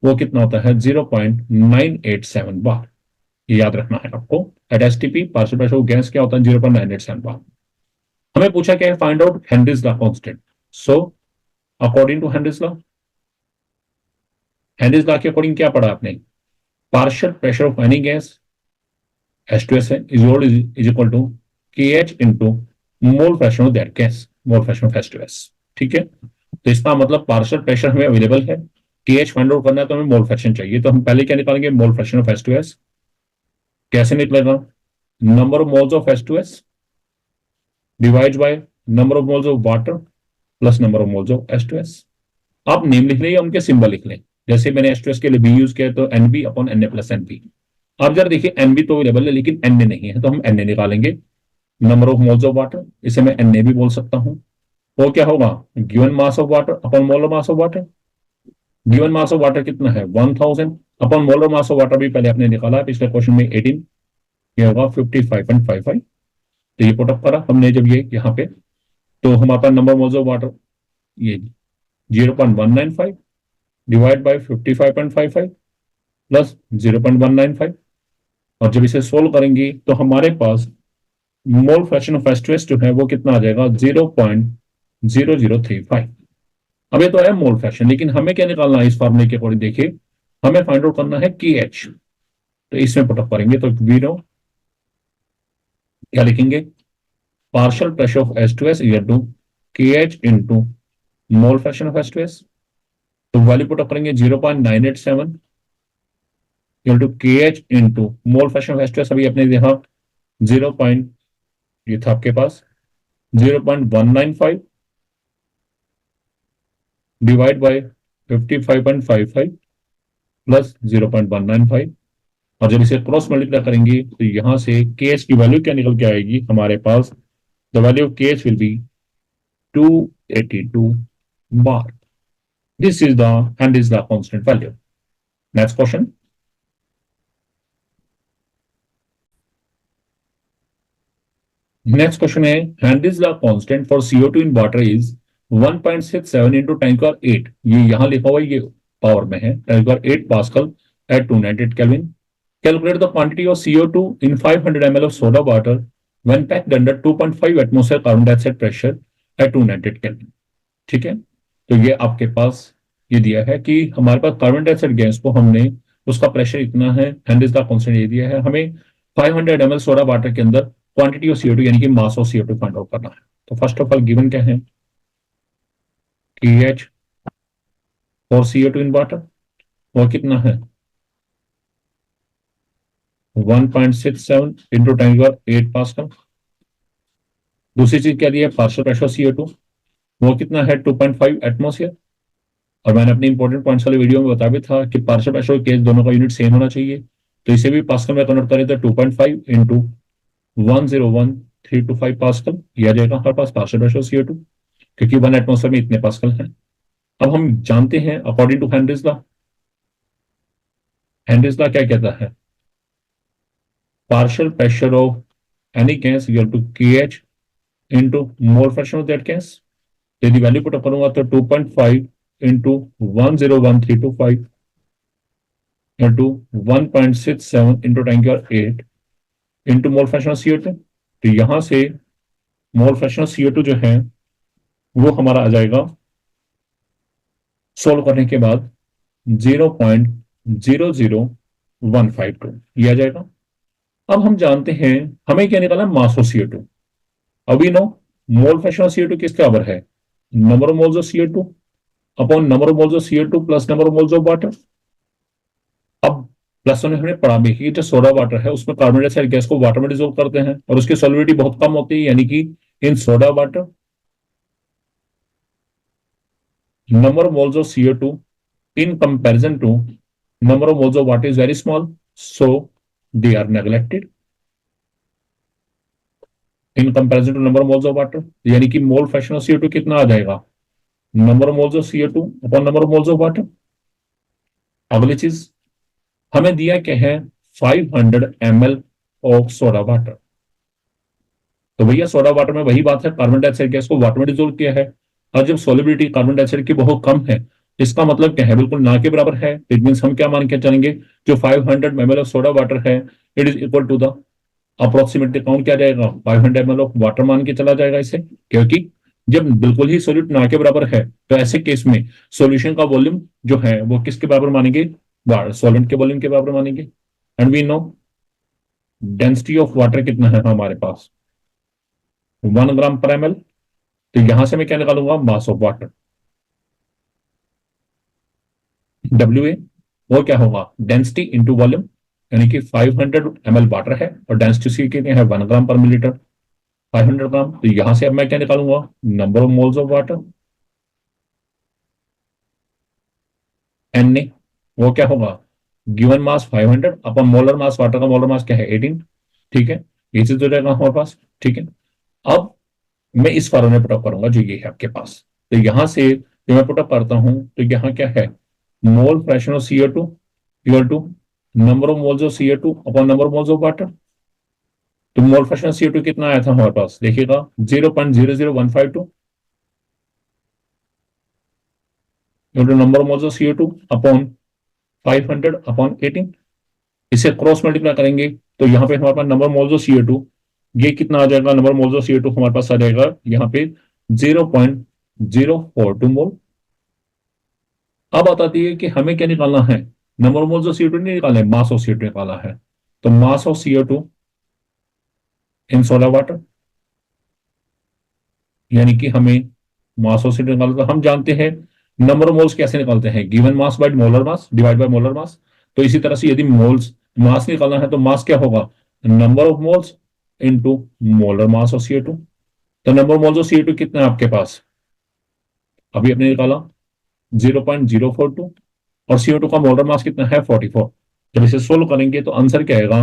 वो कितना होता है 0.987 बार। ये याद रखना है आपको, at STP partial pressure of gas क्या होता है 0.987 बार। हमें पूछा क्या है, find out Henry's law constant. So according to Henry's law, Henry's law के अकॉर्डिंग क्या पढ़ा आपने, partial pressure of any gas H2S है is equal to KH into mole fraction of that gas, mole fraction of H2S। ठीक है, तो इसका मतलब पार्शियल प्रेशर हमें अवेलेबल है, KH फाइंड आउट करना है तो हमें मोल फ्रैक्शन चाहिए। तो हम पहले क्या निकालेंगे, मोल फ्रैक्शन ऑफ H2S। कैसे निकलेगा, number of moles of H2S divide by number of moles of water plus number of moles of H2S। आप नेम लिख लें या उनके सिंबल लिख लें, जैसे मैंने H2S के लिए बी यूज किया तो NB upon Na plus NB। आप जरा देखिए एन भी तो अवेलेबल है लेकिन एन नहीं है, तो हम एन निकालेंगे, number of moles of water, इसे मैं एन भी बोल सकता हूं। वो क्या होगा, given mass of water upon molar mass of water. Given mass of water कितना है 1000 upon molar mass of water भी पहले आपने निकाला है पिछले क्वेश्चन में 18, ये होगा 55.55। तो ये पुटअप करा हमने जब ये यहाँ पे, तो हमारे पास नंबर मोल्स ऑफ वाटर ये 0.195 डिवाइड बाई 55.55 प्लस 0.195, और जब इसे सोल्व करेंगे तो हमारे पास मोल फ्रैक्शन ऑफ H2S जो है वो कितना आ जाएगा 0.0035। अब ये तो है मोल फ्रैक्शन, लेकिन हमें क्या निकालना है इस फॉर्मूले के अकॉर्डिंग, देखिए हमें फाइंड आउट करना है KH। तो इसमें पुटअप करेंगे तो वी नो क्या लिखेंगे, partial pressure of H2S equal to KH into mole fraction of H2S। तो वैल्यू पुटअप करेंगे 0.987 equal to KH into mole fraction of H2S, अभी अपने यहाँ 0. ये था आपके पास 0.195 डिवाइड बाई 55.55 प्लस 0.195, और जब इसे क्रॉस मल्टीप्लाई करेंगे तो यहां से केएच की वैल्यू क्या निकल के आएगी हमारे पास, the value of KH will be 282 bar. This is the and is the constant value. Next question, next question is and is the constant for CO2 in water is 1.67 into 10⁸। ये यहां लिखा हुआ है, ये पावर में है 10⁸ pascal at 298 kelvin. Calculate the quantity of CO2 in 500 ml of soda water when packed under 2.5 atmosphere carbon dioxide pressure at 298 Kelvin। ठीक है, तो ये आपके पास ये दिया है कि हमारे पास कार्बन डाइऑक्साइड गैस को हमने, उसका प्रेशर इतना है, एंड इज द कांस्टेंट ये दिया है, हमें 500 ml सोडा वाटर के अंदर क्वांटिटी ऑफ CO2 यानी कि mass of CO2 find out करना है। तो फर्स्ट ऑफ ऑल गिवन क्या है, KH for CO2 in water वो कितना है 1.67 इंटू 10⁸ पास्कल। दूसरी चीज क्या दी है, पार्शियल प्रेशर CO2 वो कितना है 2.5 एटमोसफियर। और मैंने अपने इंपॉर्टेंट पॉइंट्स वाले वीडियो में बताया भी था कि पार्शियल प्रेशर और केस दोनों का यूनिट सेम होना चाहिए, तो इसे भी पास्कल में कन्वर्ट करें तो 2.5 इंटू 101,325 पास्कल किया जाएगा हमारे पास पार्शियल प्रेशर CO2, क्योंकि 1 एटमोसफियर में इतने पास्कल हैं। अब हम जानते हैं according to Henry's law, Henry's law क्या कहता है, partial pressure of any gas equal to KH into mole fraction of that gas. यदि वैल्यू पुट करूंगा तो 2.5 into 101,325 into 1.67 into 10⁸ into mole fraction of CO2। तो यहां से मोल फ्रैक्शन ऑफ CO2 जो है वो हमारा आ जाएगा सोल्व करने के बाद 0.00152 ये आ जाएगा। अब हम जानते हैं हमें क्या निकाला, मास ऑफ CO2। अभी no mole fraction of CO2 किसके बराबर है, number of moles of CO2 upon number of moles of CO2 plus number of moles of water. अब प्लस वन हमने पढ़ा भी कि जो सोडा वाटर है उसमें कार्बन डाइऑक्साइड गैस को वाटर में डिसोल्व करते हैं और उसकी सॉल्युबिलिटी बहुत कम होती है, यानी कि इन soda water number of moles of CO2 in comparison to number of moles of water is very small, so they are neglected in comparison to number of moles of water। यानी कि मोल fraction of CO2 कितना आ जाएगा, number of moles of CO2 upon number of moles of water. अगली चीज हमें दिया क्या है 500 ml ऑफ सोडा वाटर। तो भैया सोडा वाटर में वही बात है, कार्बन डाइऑक्साइड गैस को वाटर में डिसोल्व किया है, और जब सोलिबिलिटी कार्बन डाइऑक्साइड की बहुत कम है, इसका मतलब क्या है, बिल्कुल ना के बराबर है। इट मीन हम क्या मान के चलेंगे, जो 500 ml ऑफ सोडा वाटर है it is equal to the approximately count क्या जाएगा 500 ml ऑफ वाटर मान के चला जाएगा इसे, क्योंकि जब बिल्कुल ही सोल्यूट ना के बराबर है तो ऐसे केस में सॉल्यूशन का वॉल्यूम जो है वो किसके बराबर मानेंगे, सॉल्वेंट के वॉल्यूम के बराबर मानेंगे। And we know density of water कितना है हमारे पास 1 ग्राम पर ml। तो यहां से मैं क्या निकालूंगा, मास ऑफ वाटर WA, वो क्या होगा डेंसिटी इंटू वॉल्यूम, यानी कि 500 ml वाटर है और डेंसिटी कितनी है 1 ग्राम पर मिलीलीटर 500 ग्राम। तो यहां से अब मैं क्या निकालूंगा, number of moles of water Na, वो क्या होगा गिवन मास 500 अपन मोलर मास, वाटर का मोलर मास क्या है 18, ठीक है, ये चीज तो रहेगा हमारे पास, ठीक है। अब मैं इस फॉर्मूले में पुटअप करूंगा जो ये है आपके पास। तो यहां से जो मैं पुटअप करता हूं तो यहाँ क्या है, mole fraction of CO2 equal to number of moles of CO2 upon number of moles of water. तो मोल फ्रैक्शन CO2 कितना आया था हमारे पास, देखिएगा 0.00152 number of moles of CO2 upon 500 upon 18। इसे क्रॉस मल्टीप्लाई करेंगे तो यहाँ पे हमारे पास नंबर मोल्स ऑफ CO2, ये कितना आ जाएगा, नंबर मोल्स ऑफ CO2 हमारे पास आ जाएगा यहाँ पे 0.042 मोल। अब बताती है कि हमें क्या निकालना है, नंबर मोल्स ऑफ CO2 नहीं निकालना है, मास ऑफ CO2 निकालना है। तो mass of CO2 in solar water, यानी कि हमें मास ऑफ CO2 निकालना, तो हम जानते हैं नंबर ऑफ मोल्स कैसे निकालते हैं, given mass by molar mass divide by molar mass. तो इसी तरह से यदि मोल्स मास निकालना है तो मास क्या होगा, number of moles into molar mass of CO2। तो number of moles of CO2 कितना है आपके पास, अभी आपने निकाला 0.042, और CO2 का मोलर मास कितना है 44। जब इसे सोल्व करेंगे तो आंसर क्या आएगा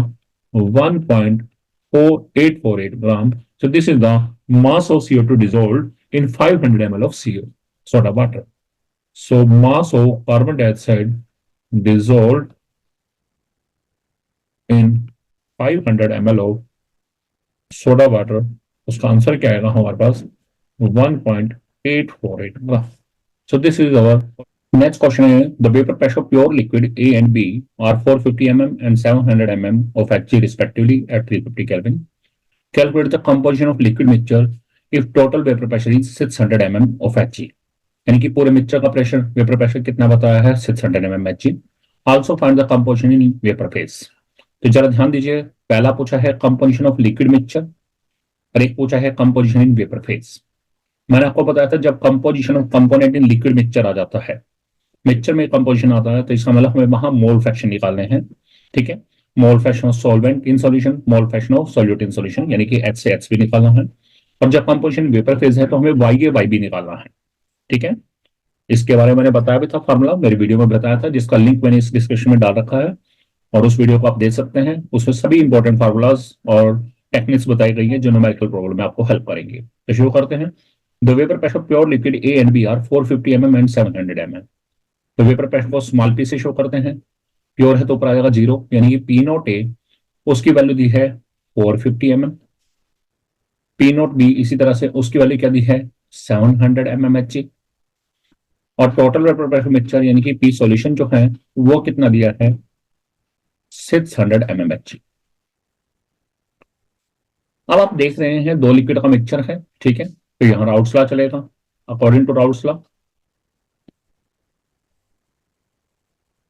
1.4848 ग्राम। So this is the mass of CO2 dissolved in 500 ml of CO soda water. So mass of carbon dioxide dissolved in 500 ml of soda water, उसका आंसर क्या आएगा हमारे पास 1.848 ग्राम। So this is our next question है, the vapor pressure of pure liquid A and B are 450 mm and 700 mm of Hg respectively at 350 Kelvin. Calculate the composition of liquid mixture if total vapor pressure is 600 mm of Hg। यानी कि पूरे mixture का pressure, vapour pressure कितना बताया है 600 mm Hg। Also find the composition in vapour phase. तो जरा ध्यान दीजिए, पहला पूछा है कंपोजिशन ऑफ लिक्विड मिक्सचर और एक पूछा है कंपोजिशन इन वेपर फेज। मैंने आपको बताया था जब composition of component in liquid mixture आ जाता है, मिक्सचर में कंपोजिशन आता है, तो इसका मतलब हमें वहां मोल फ्रैक्शन निकालने हैं, ठीक है। Mole fraction of solvent in solution, mole fraction of solute in solution, यानी कि H से H भी निकालना है। और जब कंपोजिशन वेपर फेज है तो हमें Y भी निकालना है, ठीक है। इसके बारे में मैंने बताया भी था, फॉर्मूला मेरी वीडियो में बताया था, जिसका लिंक मैंने इस डिस्क्रिप्शन में डाल रखा है, और उस वीडियो को आप देख सकते हैं। उसमें सभी इंपॉर्टेंट फार्मूलाज और टेक्निक्स बताई गई है जो न्यूमेरिकल प्रॉब्लम में आपको हेल्प करेंगे। तो शुरू करते हैं। The vapour pressure pure liquid A and B are 450 mm and 700 mm। तो वेपर प्रेशर को स्मॉल पी से शो करते हैं, प्योर है तो ऊपर आ जाएगा 0, यानी कि पी नॉट ए उसकी वैल्यू दी है 450 mm, पी नॉट बी इसी तरह से उसकी वैल्यू क्या दी है 700 mm Hg, और टोटल वेपर प्रेशर मिक्सचर यानी कि पी सॉल्यूशन जो है वो कितना दिया है 600 mm Hg। अब आप देख रहे हैं दो लिक्विड का मिक्सचर है, ठीक है, तो यहां राउट्स लॉ चलेगा। अकॉर्डिंग टू राउट्स लॉ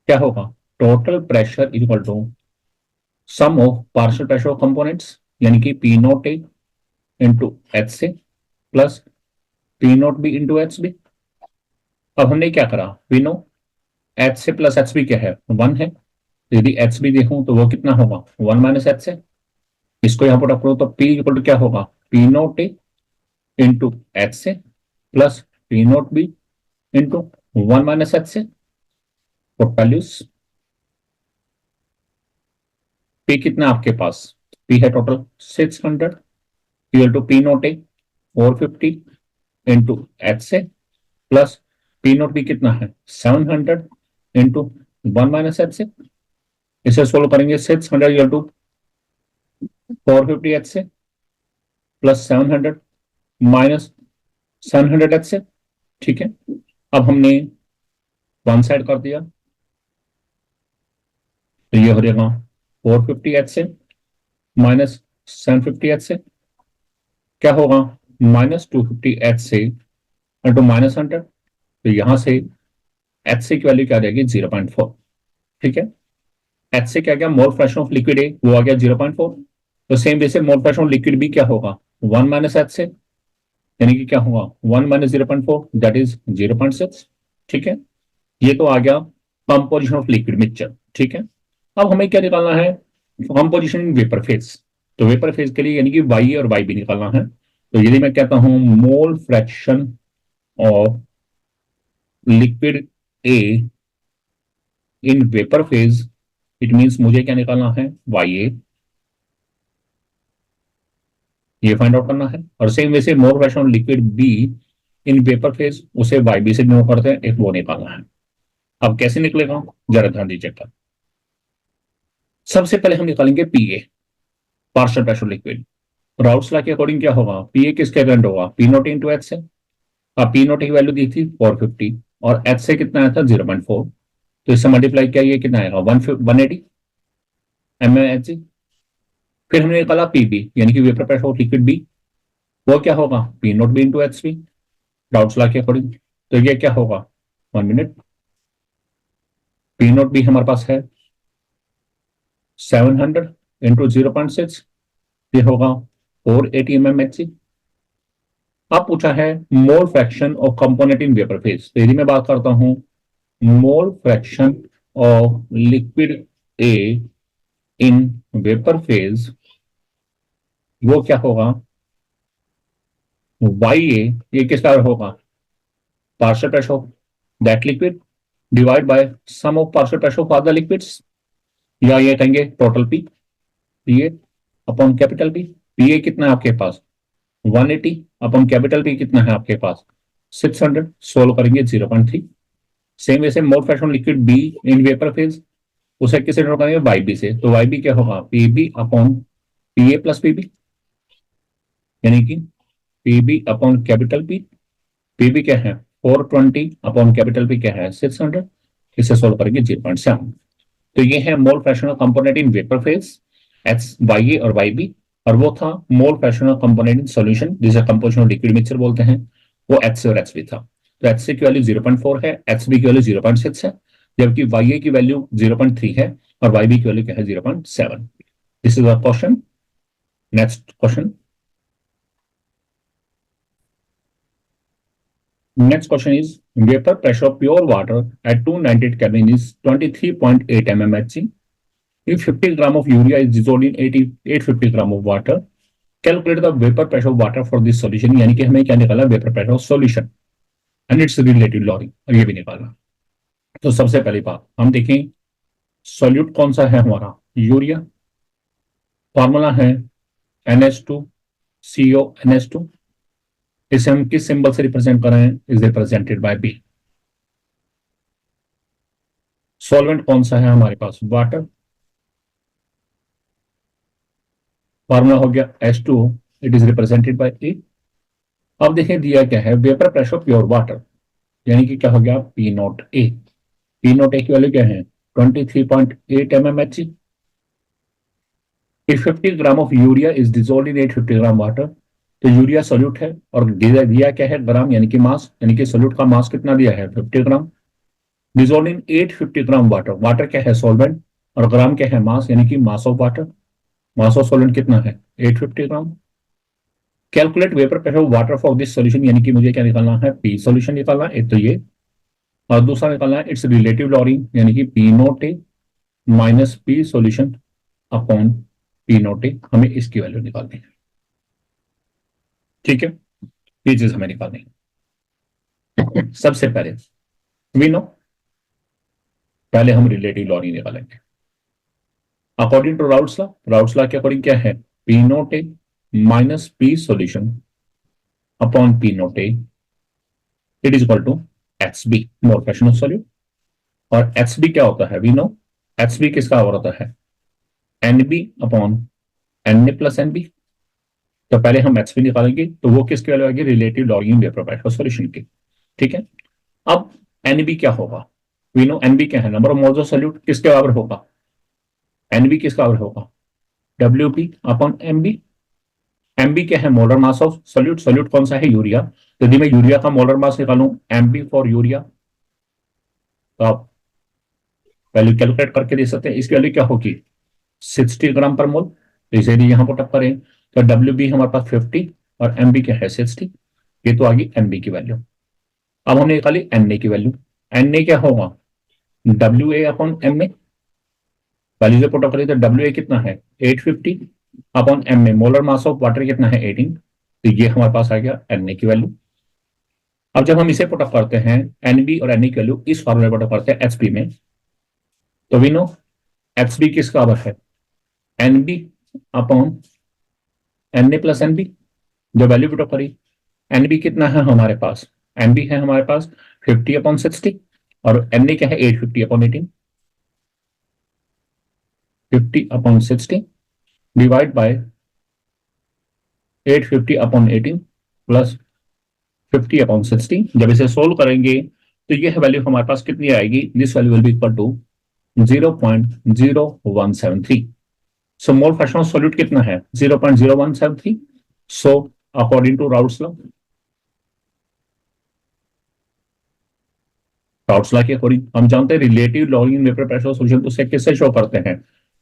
क्या होगा, total pressure equal to sum of partial pressure of components, यानी कि P naught A into H से plus P naught B into H B. अब हमने क्या करा, वी नो एच से प्लस एच बी क्या है 1 है, तो यदि एच बी देखूं तो वो कितना होगा 1 माइनस एच से। इसको यहां पर रखो तो पी इक्वल टू क्या होगा P naught A into H से plus P naught B into 1 minus H से। वैल्यूज पी कितना आपके पास, पी है total 600 equal to P naught A 450 into H से प्लस पी नॉट बी कितना है 700 इंटू 1 माइनस एच से। इसे सोल्व करेंगे 600 इक्वल टू 450 एच से प्लस 700 माइनस 700 एच से, ठीक है। अब हमने वन साइड कर दिया तो ये हो जाएगा 450 एच से माइनस 750 एच से क्या होगा माइनस 250 एच से इंटू माइनस 100, तो यहां से एच से की वैल्यू क्या आ जाएगी 0.4, ठीक है। एच से क्या गया mole fraction of liquid A वो आ गया 0.4, तो सेम वे से mole fraction of liquid B क्या होगा 1 माइनस एच से, यानी कि क्या होगा 1 माइनस 0.4 दैट इज 0.6, ठीक है। ये तो आ गया कंपोजिशन ऑफ लिक्विड मिक्सचर, ठीक है। अब हमें क्या निकालना है कंपोजिशन इन वेपर फेज। तो वेपर फेज के लिए यानी कि वाई और वाई भी निकालना है। तो यदि मैं कहता हूं mole fraction of liquid A in vapour phase it means मुझे क्या निकालना है, YA, ये फाइंड आउट करना है। और सेम वैसे मोल fraction of liquid be in vapour phase, उसे YB से डिनोट करते हैं, एक वो निकालना है। अब कैसे निकलेगा, जरा ध्यान दीजिएगा। सबसे पहले हम निकालेंगे PA, partial pressure liquid. Routes law के अकॉर्डिंग क्या होगा, PA किसके इक्विवेलेंट होगा, P नोट इंटू H से। अब P नोट की वैल्यू दी थी 450 और H से कितना आया था 0.4, तो इससे मल्टीप्लाई किया, ये कितना आएगा 180 mMHg। फिर हमने निकाला PB यानी कि vapour pressure of liquid B, वो क्या होगा P note B into HB, routes law के अकॉर्डिंग। तो ये क्या होगा, 1 मिनट, P नोट B हमारे पास है 700 इंटू 0.6, ये होगा 480 mMHg। अब पूछा है mole fraction of component in vapour phase, तो यदि मैं बात करता हूं mole fraction of liquid A in vapour phase, वो क्या होगा, YA, ये किसका होगा, partial pressure of that liquid divide by sum of partial pressure of other liquids, या ये कहेंगे total PA upon capital PA कितना है आपके पास 180 अपॉन कैपिटल P कितना है आपके पास 600, सोल्व करेंगे 0.3। सेम वैसे mole fraction liquid be in vapour phase, उसे किससे डिनोट करेंगे YB से, तो YB क्या होगा PB upon PA plus PB, यानी कि PB upon capital P, PB क्या है 420 अपॉन कैपिटल P क्या है 600, इसे सोल्व करेंगे 0.7। तो ये है mole fraction of component in vapour phase YA और YB, और वो था मोल fraction of component in solution जिसे कंपोजिशन ऑफ लिक्विड मिक्सचर बोलते हैं, वो HC और HB था। तो HC की वैल्यू 0.4 है, HB की वैल्यू 0.6 है, जबकि YA की वैल्यू 0.3 है और YB की वैल्यू क्या है 0.7। This is a question. Next question, next question is vapor pressure of pure water at 298 Kelvin is 23.8 mmHg. If 50 gram of urea is dissolved in 850 gram of water, calculate the vapor pressure of water for this solution, यानी कि हमें क्या निकाला vapour pressure of solution and it's related lowering, और ये भी निकालना। तो सबसे पहली बात हम देखें सॉल्यूट कौन सा है हमारा, यूरिया, फॉर्मूला है NH2CONH2, इसे हम किस सिंबल से रिप्रेजेंट कर रहे हैं, is represented bye B। Solvent कौन सा है हमारे पास, वाटर, फॉर्मूला हो गया H2O, it is represented bye A। अब देखें दिया क्या है, वेपर प्रेशर प्योर वाटर, यानी कि क्या हो गया P note A। P note A की वैल्यू क्या है 23.8 mmHg। If 50 gram of urea is dissolve in 850 gram water, तो यूरिया सोल्यूट है और दिया क्या है ग्राम यानी कि मास, यानी कि सोल्यूट का मास कितना दिया है 50 gram, dissolve in 850 gram water, water क्या है सॉल्वेंट और ग्राम क्या है मास, यानी कि mass of water, mass of solvent कितना है 850 gram. Calculate vapour pressure of water for this solution, यानी कि मुझे क्या निकालना है P सॉल्यूशन निकालना है, एक तो ये, और दूसरा निकालना है इट्स रिलेटिव लॉरिंग, यानी कि P note A minus P solution upon P note A, हमें इसकी वैल्यू निकालनी है। ठीक है, ये चीज हमें निकालनी है। सबसे पहले वी नो, पहले हम रिलेटिव लॉरिंग निकालेंगे according to Raoult's law. Raoult's law के अकॉर्डिंग क्या है P note A minus P solution upon P note A, it is equal to HB mole fraction of solute. और HB क्या होता है, वी नो HB किसका और होता है NB upon Na plus NB। तो पहले हम HB निकालेंगे, तो वो किसकी वैल्यू आएगी, relative lowering vapour pressure solution की। ठीक है, अब NB क्या होगा, वी नो NB क्या है number of moles of solute, किसके बराबर होगा NB किसका बराबर होगा WP अपॉन MB। MB क्या है molar mass of solute, solute कौन सा है यूरिया, तो यदि मैं यूरिया का मोलर मास निकालूं MB फॉर यूरिया, तो आप वैल्यू कैलकुलेट करके दे सकते हैं, इसकी वैल्यू क्या होगी 60 ग्राम पर मोल। तो इसे यदि यहां पुट अप करें तो WB हमारे पास 50 और MB क्या है 60, ये तो आ गई MB की वैल्यू। अब हमने निकाली Na की वैल्यू, Na क्या होगा WA अपॉन MA, वैल्यू से पुट अप करें तो WA कितना है 850 upon MA, molar mass of water कितना है 18, तो ये हमारे पास आ गया Na की वैल्यू। अब जब हम इसे पुट अप करते हैं NB और Na की वैल्यू इस फॉर्मूले पुट अप करते हैं HP में, तो वी नो एच बी किसका बराबर है, N B upon N A plus N B, जो वैल्यू पुट करी। एन बी कितना है हमारे पास, एन बी है हमारे पास 50/60 और एन ए क्या है 850/18, 50/60 डिवाइड बाय 850/18 प्लस 50/60। जब इसे सोल्व करेंगे तो यह वैल्यू हमारे पास कितनी आएगी, this value will be equal to 0.0173। So mole fraction of solute कितना है 0.0173। So according to Raoult's law, Raoult's law के अकॉर्डिंग हम जानते हैं relative lowering vapour pressure solution को किससे शो करते हैं,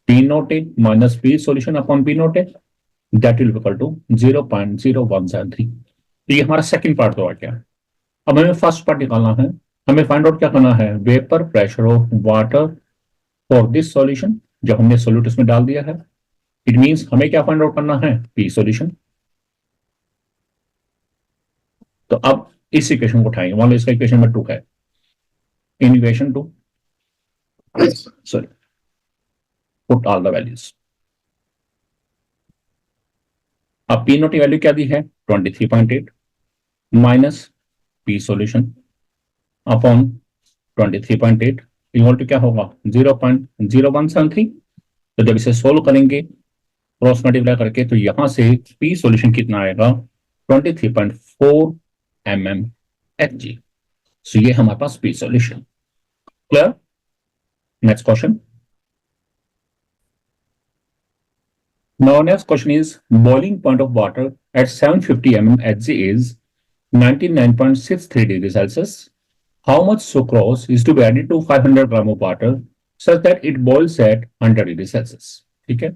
P note A minus P solution upon P note A, that will equal to 0.0173। तो ये हमारा सेकंड पार्ट तो आ गया। अब हमें फर्स्ट पार्ट निकालना है, हमें फाइंड आउट क्या करना है, vapour pressure of water for this solution. जब हमने सोल्यूट इसमें डाल दिया है, इट मींस हमें क्या फाइंड आउट करना है, पी सॉल्यूशन। तो अब इस इक्वेशन को उठाएंगे, मान लो इसका इक्वेशन में 2 है, in equation 2 sorry put all the values. अब पी नोट की वैल्यू क्या दी है 23.8 minus P solution upon 23.8 equal to क्या होगा 0.0173। तो जब इसे सोल्व करेंगे क्रॉस मल्टीप्लाई करके तो यहां से पी सॉल्यूशन कितना आएगा 23.4 mmHg। सो ये हमारे पास P solution. Clear. Next question. Now next question is boiling point of water at 750 mmHg is 99.63 degrees Celsius. How much sucrose is to be added to 500 gram of water such that it boils at 100 degrees Celsius? ठीक है।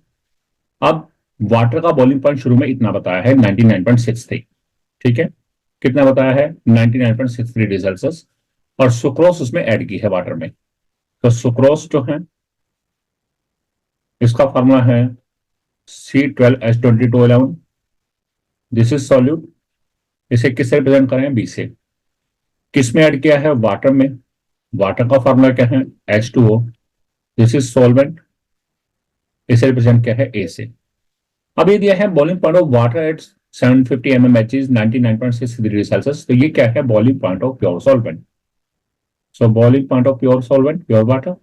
अब water का boiling point शुरू में इतना बताया है 99.63, ठीक है, कितना बताया है 99.63 डिग्री सेल्सियस, और सुक्रोस उसमें ऐड की है वाटर में। तो सुक्रोस जो है इसका फार्मूला है C12H2211, दिस इज सॉल्यूट। इसे किससे रिप्रेजेंट करें, बी से। किस में ऐड किया है, वाटर में। वाटर का फार्मूला क्या है H2O, दिस इज सॉल्वेंट। इसे रिप्रेजेंट किया है ए से। अब ये दिया है boiling point of water at 750 mmHg is 99.6 degree Celsius. तो ये क्या है, boiling point of pure solvent. So boiling point of pure solvent, pure water,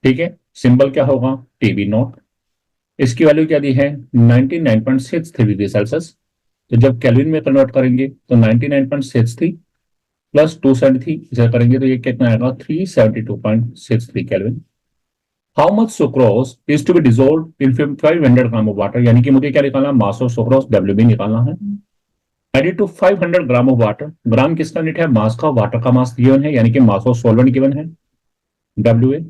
ठीक है। सिंबल क्या होगा, टीबी नॉट। इसकी वैल्यू क्या दी है 99.63 डिग्री सेल्सियस। तो जब केल्विन में कन्वर्ट करेंगे तो 99.63 प्लस 273 इसे करेंगे तो ये कितना आएगा 372.63 kelvin. How much sucrose is to be dissolved in 500 gram of water, यानी कि मुझे क्या निकालना, मास ऑफ सुक्रोज WB निकालना है। Added to 500 gram of water, gram किसका यूनिट है, मास का। वाटर का मास गिवन है, यानी कि मास ऑफ सॉल्वेंट गिवन है WA,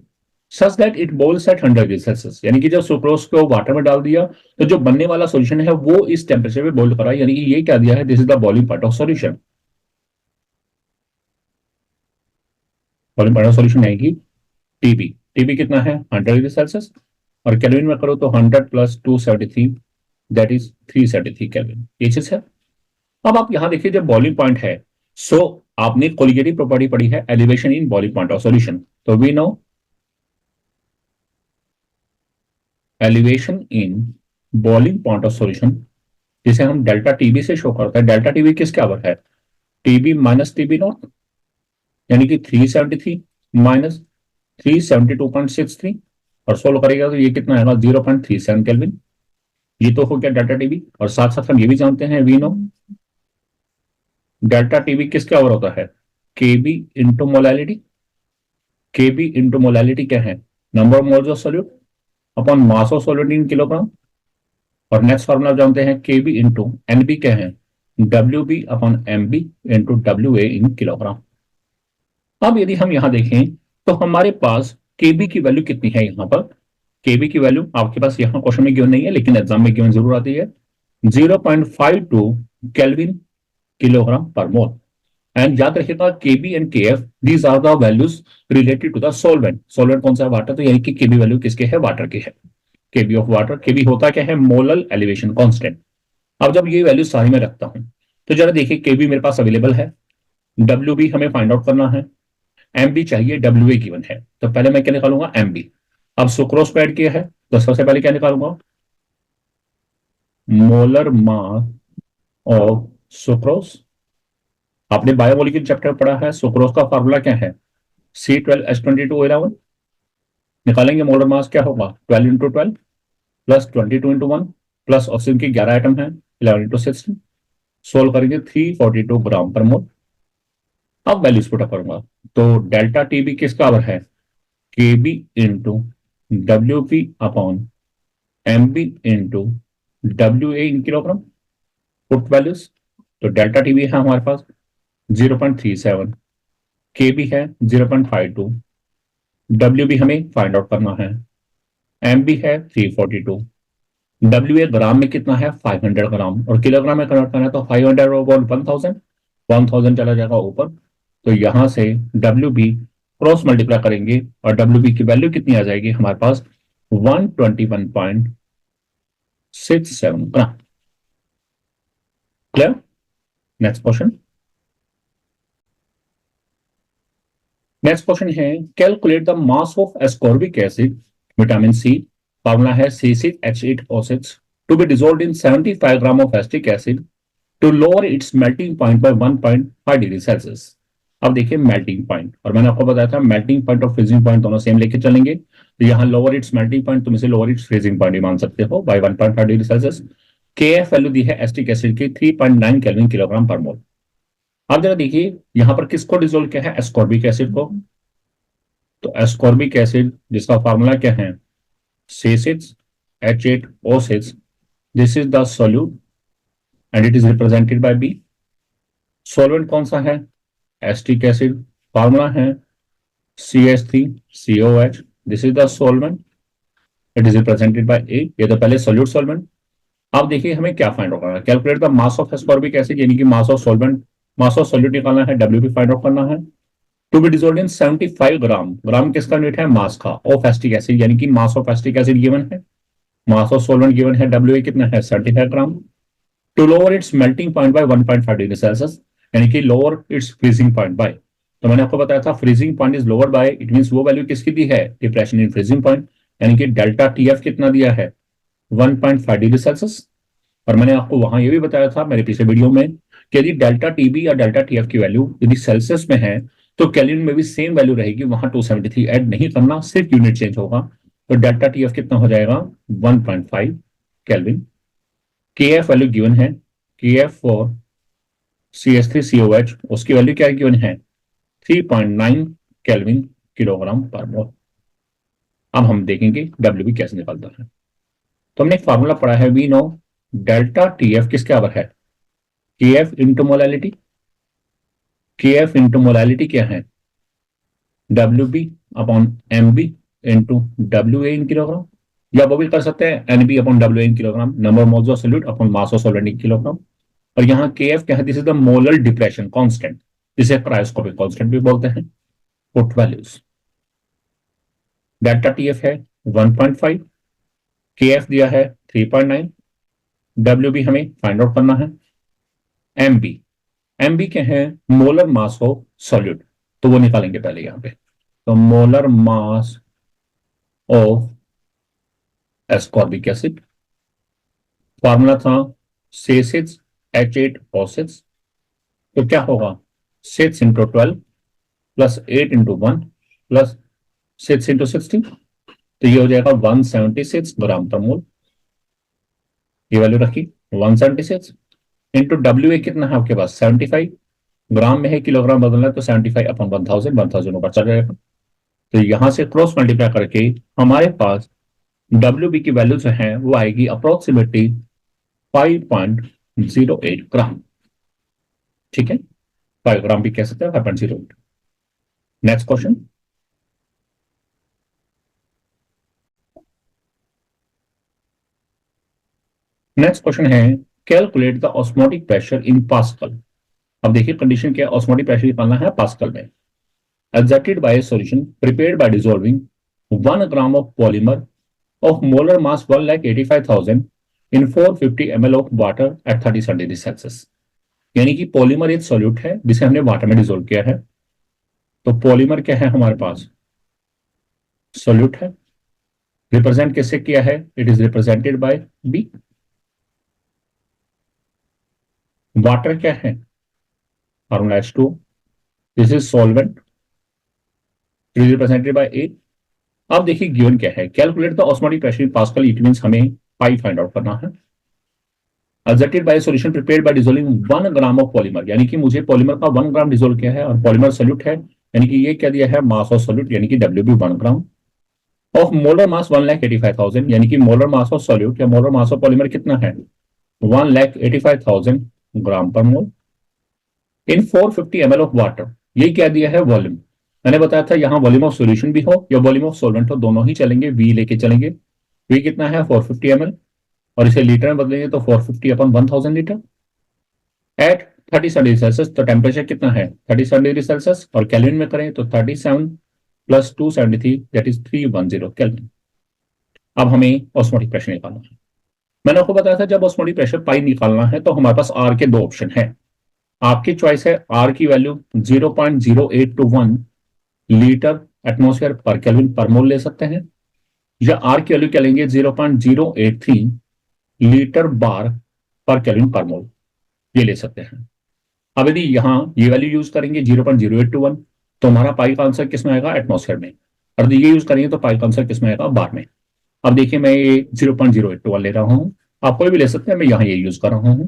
such that it boils at 100 degree Celsius. यानी कि जब सुक्रोज को वाटर में डाल दिया तो जो बनने वाला सॉल्यूशन है वो इस टेम्परेचर पे बॉइल करा, यानी कि ये क्या दिया है, this is the boiling point of solution. Boiling point of solution आएगी टीबी। टीबी कितना है 100 डिग्री सेल्सियस, और केल्विन में करो तो 100 प्लस 273 दैट इज 373 केल्विन। ये चीज है। अब आप यहां देखिए जब बॉइलिंग पॉइंट है, सो आपने कोलिगेटिव प्रॉपर्टी पढ़ी है, elevation in boiling point of solution. तो we know elevation in boiling point of solution, जिसे हम डेल्टा टीबी से शो करते हैं। डेल्टा टीबी किसके बराबर है, टीबी माइनस टीबी नॉट, यानी कि 373 माइनस 372.63, और सोल्व करेगा तो ये कितना आएगा 0.37 केल्विन। ये तो हो गया डेल्टा टीबी। और साथ साथ हम ये भी जानते हैं, वी नो डेल्टा टीबी किसके बराबर होता है, केबी इंटू मोलैलिटी। केबी इंटू मोलैलिटी क्या है, number of moles of solute upon mass of solute in kilogram. और नेक्स्ट फॉर्मूला जानते हैं केबी इंटू एनबी क्या है, WB upon MB into WA in kilogram. अब यदि हम यहां देखें तो हमारे पास केबी की वैल्यू कितनी है, यहां पर केबी की वैल्यू आपके पास यहां क्वेश्चन में गिवन नहीं है, लेकिन एग्जाम में गिवन जरूर आती है, 0.52 केल्विन किलोग्राम पर मोल। एंड याद रखिएगा KB and KF these are the values related to the solvent. Solvent कौन सा है, वाटर। तो यानी कि केबी वैल्यू किसके है, वाटर की है। केबी ऑफ वाटर, केबी होता क्या है, मोलल एलिवेशन कांस्टेंट। अब जब ये वैल्यू सारी में रखता हूं तो जरा देखिए केबी मेरे पास अवेलेबल है, WB हमें फाइंड आउट करना है, MB चाहिए, WA गिवन है। तो पहले मैं क्या निकालूंगा, MB। अब सुक्रोज को ऐड किया है तो सबसे पहले क्या निकालूंगा, मोलर मास ऑफ सुक्रोज। आपने बायोमोलिक्यूल चैप्टर में पढ़ा है, सुक्रोज का फार्मूला क्या है, C12H22O11। निकालेंगे मोलर मास क्या होगा, 12 × 12 प्लस 22 × 1 प्लस ऑक्सीजन की 11 आइटम है, 11 × 16। सोल्व करेंगे 342 ग्राम पर मोल। अब वैल्यूज पुट करूंगा, तो डेल्टा टीबी किसका बराबर है, KB into W P upon M B into W A in kilogram. Put values, तो डेल्टा टीबी है हमारे पास 0.37, के बी है 0.52, डब्ल्यू बी हमें फाइंड आउट करना है, एम बी है 342, डब्ल्यू ए ग्राम में कितना है 500 ग्राम, और किलोग्राम में कन्वर्ट करना है तो 500 और 1000, 1000 चला जाएगा ऊपर। तो यहां से डब्ल्यू बी क्रॉस मल्टीप्लाई करेंगे और डब्ल्यू बी की वैल्यू कितनी आ जाएगी हमारे पास, 121.67 gram. Clear. Next question. Next question है, calculate the mass of ascorbic acid vitamin C, formula है C6H8O6, to be dissolved in 75 gram of acetic acid to lower its melting point by 1.5 degree Celsius. अब देखिए melting point, और मैंने आपको बताया था melting point और फ्रीजिंग पॉइंट दोनों सेम लेके चलेंगे, तो यहाँ लोअर इट्स मेल्टिंग पॉइंट तुम इसे लोअर इट्स फ्रीजिंग पॉइंट भी मान सकते हो बाय 1.5 डिग्री सेल्सियस। के एफ वैल्यू दी है एसिटिक एसिड की 3.9 केल्विन किलोग्राम पर मोल। अब जरा देखिए यहाँ पर किसको डिसोल्व किया है, एस्कॉर्बिक एसिड को। तो एस्कॉर्बिक एसिड जिसका फॉर्मूला क्या है, C6H8O6, this is the solute and it is represented by B. Solvent कौन सा है, एसिटिक एसिड, फॉर्मूला है CH3COH, this is the solvent, it is represented by A. ये तो पहले सोल्यूट सॉल्वेंट। अब देखिए हमें क्या फाइंड आउट करना है, calculate the mass of ascorbic acid, यानी कि mass of solvent, mass of solute निकालना है, डब्ल्यू भी फाइंड आउट करना है। टू बी डिसॉल्व्ड इन 75 ग्राम, ग्राम किसका यूनिट है, मास का, ऑफ एसिटिक एसिड, यानी कि mass of acetic acid given है, मास ऑफ सॉल्वेंट गिवन है, डब्ल्यू कितना है 75 gram. To lower its melting point by 1.5 degree Celsius, यानी कि lower its freezing point by, तो मैंने आपको बताया था freezing point is lower by, it means वो वैल्यू किसकी दी है, डिप्रेशन इन फ्रीजिंग पॉइंट, यानी कि डेल्टा टीएफ कितना दिया है 1.5 डिग्री सेल्सियस। और मैंने आपको वहां ये भी बताया था मेरे पिछले वीडियो में कि यदि डेल्टा टीबी या डेल्टा टीएफ की वैल्यू यदि सेल्सियस में है तो केल्विन में भी सेम वैल्यू रहेगी, वहां 273 ऐड नहीं करना, सिर्फ यूनिट चेंज होगा। तो डेल्टा टीएफ कितना हो जाएगा 1.5 केल्विन। के एफ वैल्यू गिवन है, के एफ फॉर CH3COH, उसकी वैल्यू क्या गिवन है 3.9 केल्विन किलोग्राम पर मोल। अब हम देखेंगे डब्ल्यू बी कैसे निकलता है। तो हमने एक फार्मूला पढ़ा है, वी नो डेल्टा टीएफ किसके बराबर है, K f into molality. K f into molality क्या है, W B upon M B into W A in kilogram, या वो भी कर सकते हैं N B upon W in kilogram, number moles of solute upon mass of solvent in kilogram. और यहाँ के एफ क्या है, this is the molar depression constant, जिसे क्रायोस्कोपिक कांस्टेंट भी बोलते हैं। Put values, delta T f है 1.5, के एफ दिया है 3.9, डब्ल्यू बी हमें फाइंड आउट करना है, एम बी, एम बी क्या है मोलर मास ऑफ सॉल्यूट, तो वो निकालेंगे पहले यहाँ पे। तो molar mass of ascorbic acid, formula था C6H8O6, तो क्या होगा 6 × 12 प्लस 8 × 1 प्लस 6 × 16, तो ये हो जाएगा 176 ग्राम पर मोल। ये वैल्यू रखी 176 इंटू डब्ल्यू ए कितना है आपके पास 75, ग्राम में है किलोग्राम बदलना है तो 75 अपॉन 1000, 1000 ऊपर चल जाएगा। तो यहां से क्रॉस मल्टीप्लाई करके हमारे पास डब्ल्यू बी की वैल्यू जो है वो आएगी अप्रोक्सीमेटली 5.08 ग्राम। ठीक है, 5 ग्राम भी कह सकते हैं, 5.08। Next question. नेक्स्ट क्वेश्चन है, calculate the osmotic pressure in pascal. अब देखिए कंडीशन क्या है, ऑस्मोटिक प्रेशर निकालना है पास्कल में। Exerted by solution prepared bye dissolving 1 gram of polymer of molar mass 1,85,000 in 450 ml of water at 37 degree Celsius. यानी कि पॉलीमर एक सॉल्यूट है जिसे हमने वाटर में डिसोल्व किया है। तो पॉलीमर क्या है हमारे पास, सॉल्यूट है, रिप्रेजेंट किससे किया है? It is represented by B. Water क्या है? Formula H2O। This is solvent, it is represented by A. अब देखिए गिवन क्या है, calculate the osmotic pressure in pascal, it means हमें पाई फाइंड आउट करना है। Exerted by solution prepared by dissolving 1 gram of polymer, यानी कि मुझे पॉलीमर का 1 ग्राम डिसोल्व किया है और पॉलीमर सोल्यूट है, यानी कि ये क्या दिया है? मास ऑफ सोल्यूट, यानी कि WB 1 gram of molar mass 1,85,000, यानी कि मोलर मास ऑफ सोल्यूट या मोलर मास ऑफ पॉलीमर कितना है? 1,85,000 ग्राम पर मोल इन 450 ml ऑफ वाटर। ये क्या दिया है? वॉल्यूम। मैंने बताया था यहाँ वॉल्यूम ऑफ सॉल्यूशन भी हो या वॉल्यूम ऑफ सॉल्वेंट हो, दोनों ही चलेंगे। वी लेके चलेंगे। वी कितना है? 450 ml, और इसे लीटर में बदलेंगे तो 450 अपन 1000 लीटर एट 37 डिग्री सेल्सियस। तो टेम्परेचर कितना है? 37 डिग्री सेल्सियस, और केल्विन में करें तो 37 प्लस 273 दैट इज 310 केल्विन। अब हमें ऑस्मोटिक प्रेशर निकालना है। मैंने आपको बताया था जब ऑस्मोटिक प्रेशर पाई निकालना है तो हमारे पास आर के दो ऑप्शन है। आपकी चॉइस है आर की वैल्यू 0.08 to 1 लीटर एटमोस्फेयर पर केल्विन पर मोल ले सकते हैं, या आर की वैल्यू क्या लेंगे? 0.083 लीटर बार पर केल्विन पर मोल, ये ले सकते हैं। अब यदि यहां ये वैल्यू यूज करेंगे 0.08 to 1, तो हमारा पाई का आंसर किस में आएगा? एटमोस्फेयर में। और यदि ये यूज करेंगे तो पाई का आंसर किस में आएगा? बार में। अब देखिए मैं ये 0.08 to 1 ले रहा हूं, आप कोई भी ले सकते हैं, मैं यहां ये यूज कर रहा हूं।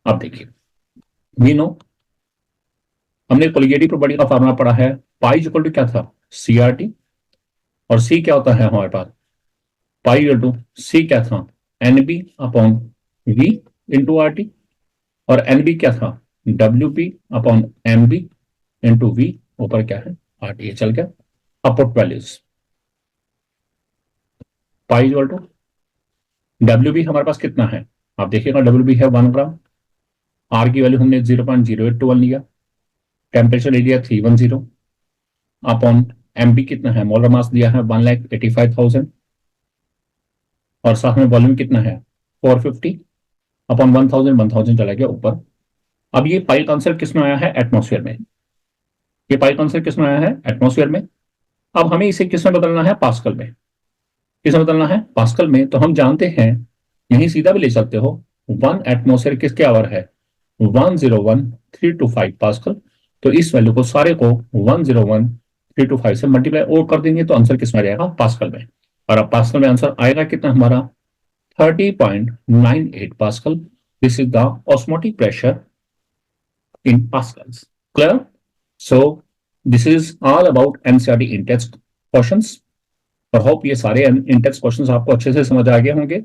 अब देखिए वी नो, हमने कोलिगेटिव प्रॉपर्टी का फार्मूला पढ़ा है, पाई इक्वल टू क्या था? CRT, और सी क्या होता है हमारे पास? पाई इक्वल टू सी क्या था? NB upon V into RT, और NB क्या था? WP upon MB into V, ऊपर क्या है? RT। ये चल गया। अब put values, pi equal to WB हमारे पास कितना है? आप देखिएगा WB है 1 ग्राम, R की वैल्यू हमने 0.08 to 1 लिया, टेम्परेचर एरिया 310 अपॉन MB कितना है? मोलर मास दिया है 1,85,000, और साथ में वॉल्यूम कितना है? 450 अपॉन 1000, 1000 चला गया ऊपर। अब ये पाई का आंसर किस में आया है? एटमॉस्फेयर में। ये पाई का आंसर किस में आया है? एटमॉस्फेयर में। अब हमें इसे किस में बदलना है? पास्कल में। किस में बदलना है? पास्कल में। तो हम जानते हैं, यहीं सीधा भी ले सकते हो, 1 एटमॉस्फेयर किसके आवर है? 101,325 पास्कल। तो इस वैल्यू को सारे को 101,325 से मल्टीप्लाई और कर देंगे तो आंसर किस में रहेगा? पास्कल में। और अब पास्कल में आंसर आएगा कितना हमारा? 30.98 pascal. This is the osmotic pressure in pascals. Clear? So this is all about NCERT in-text questions. और होप ये सारे in-text questions आपको अच्छे से समझ आ गए होंगे।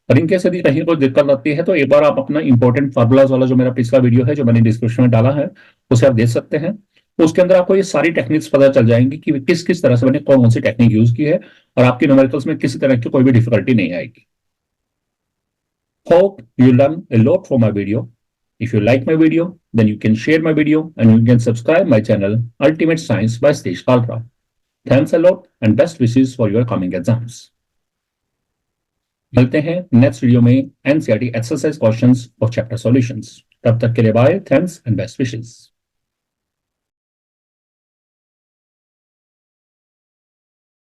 और इनके यदि कहीं कोई दिक्कत आती है तो एक बार आप अपना इंपॉर्टेंट फार्मूलाज वाला जो मेरा पिछला वीडियो है जो मैंने डिस्क्रिप्शन में डाला है उसे आप देख सकते हैं। तो उसके अंदर आपको ये सारी टेक्निक्स पता चल जाएंगी कि किस किस तरह से मैंने कौन सी टेक्निक यूज की है, और आपके न्यूमेरिकल्स में किसी तरह की कोई भी डिफिकल्टी नहीं आएगी। Hope you learn a lot from my video. If you like my video, then you can share my video and you can subscribe my channel Ultimate Science by Satish Kalra. Thanks a lot and best wishes for your coming exams. मिलते हैं next video में NCERT exercise questions और chapter solutions. तब तक के लिए bye, thanks and best wishes.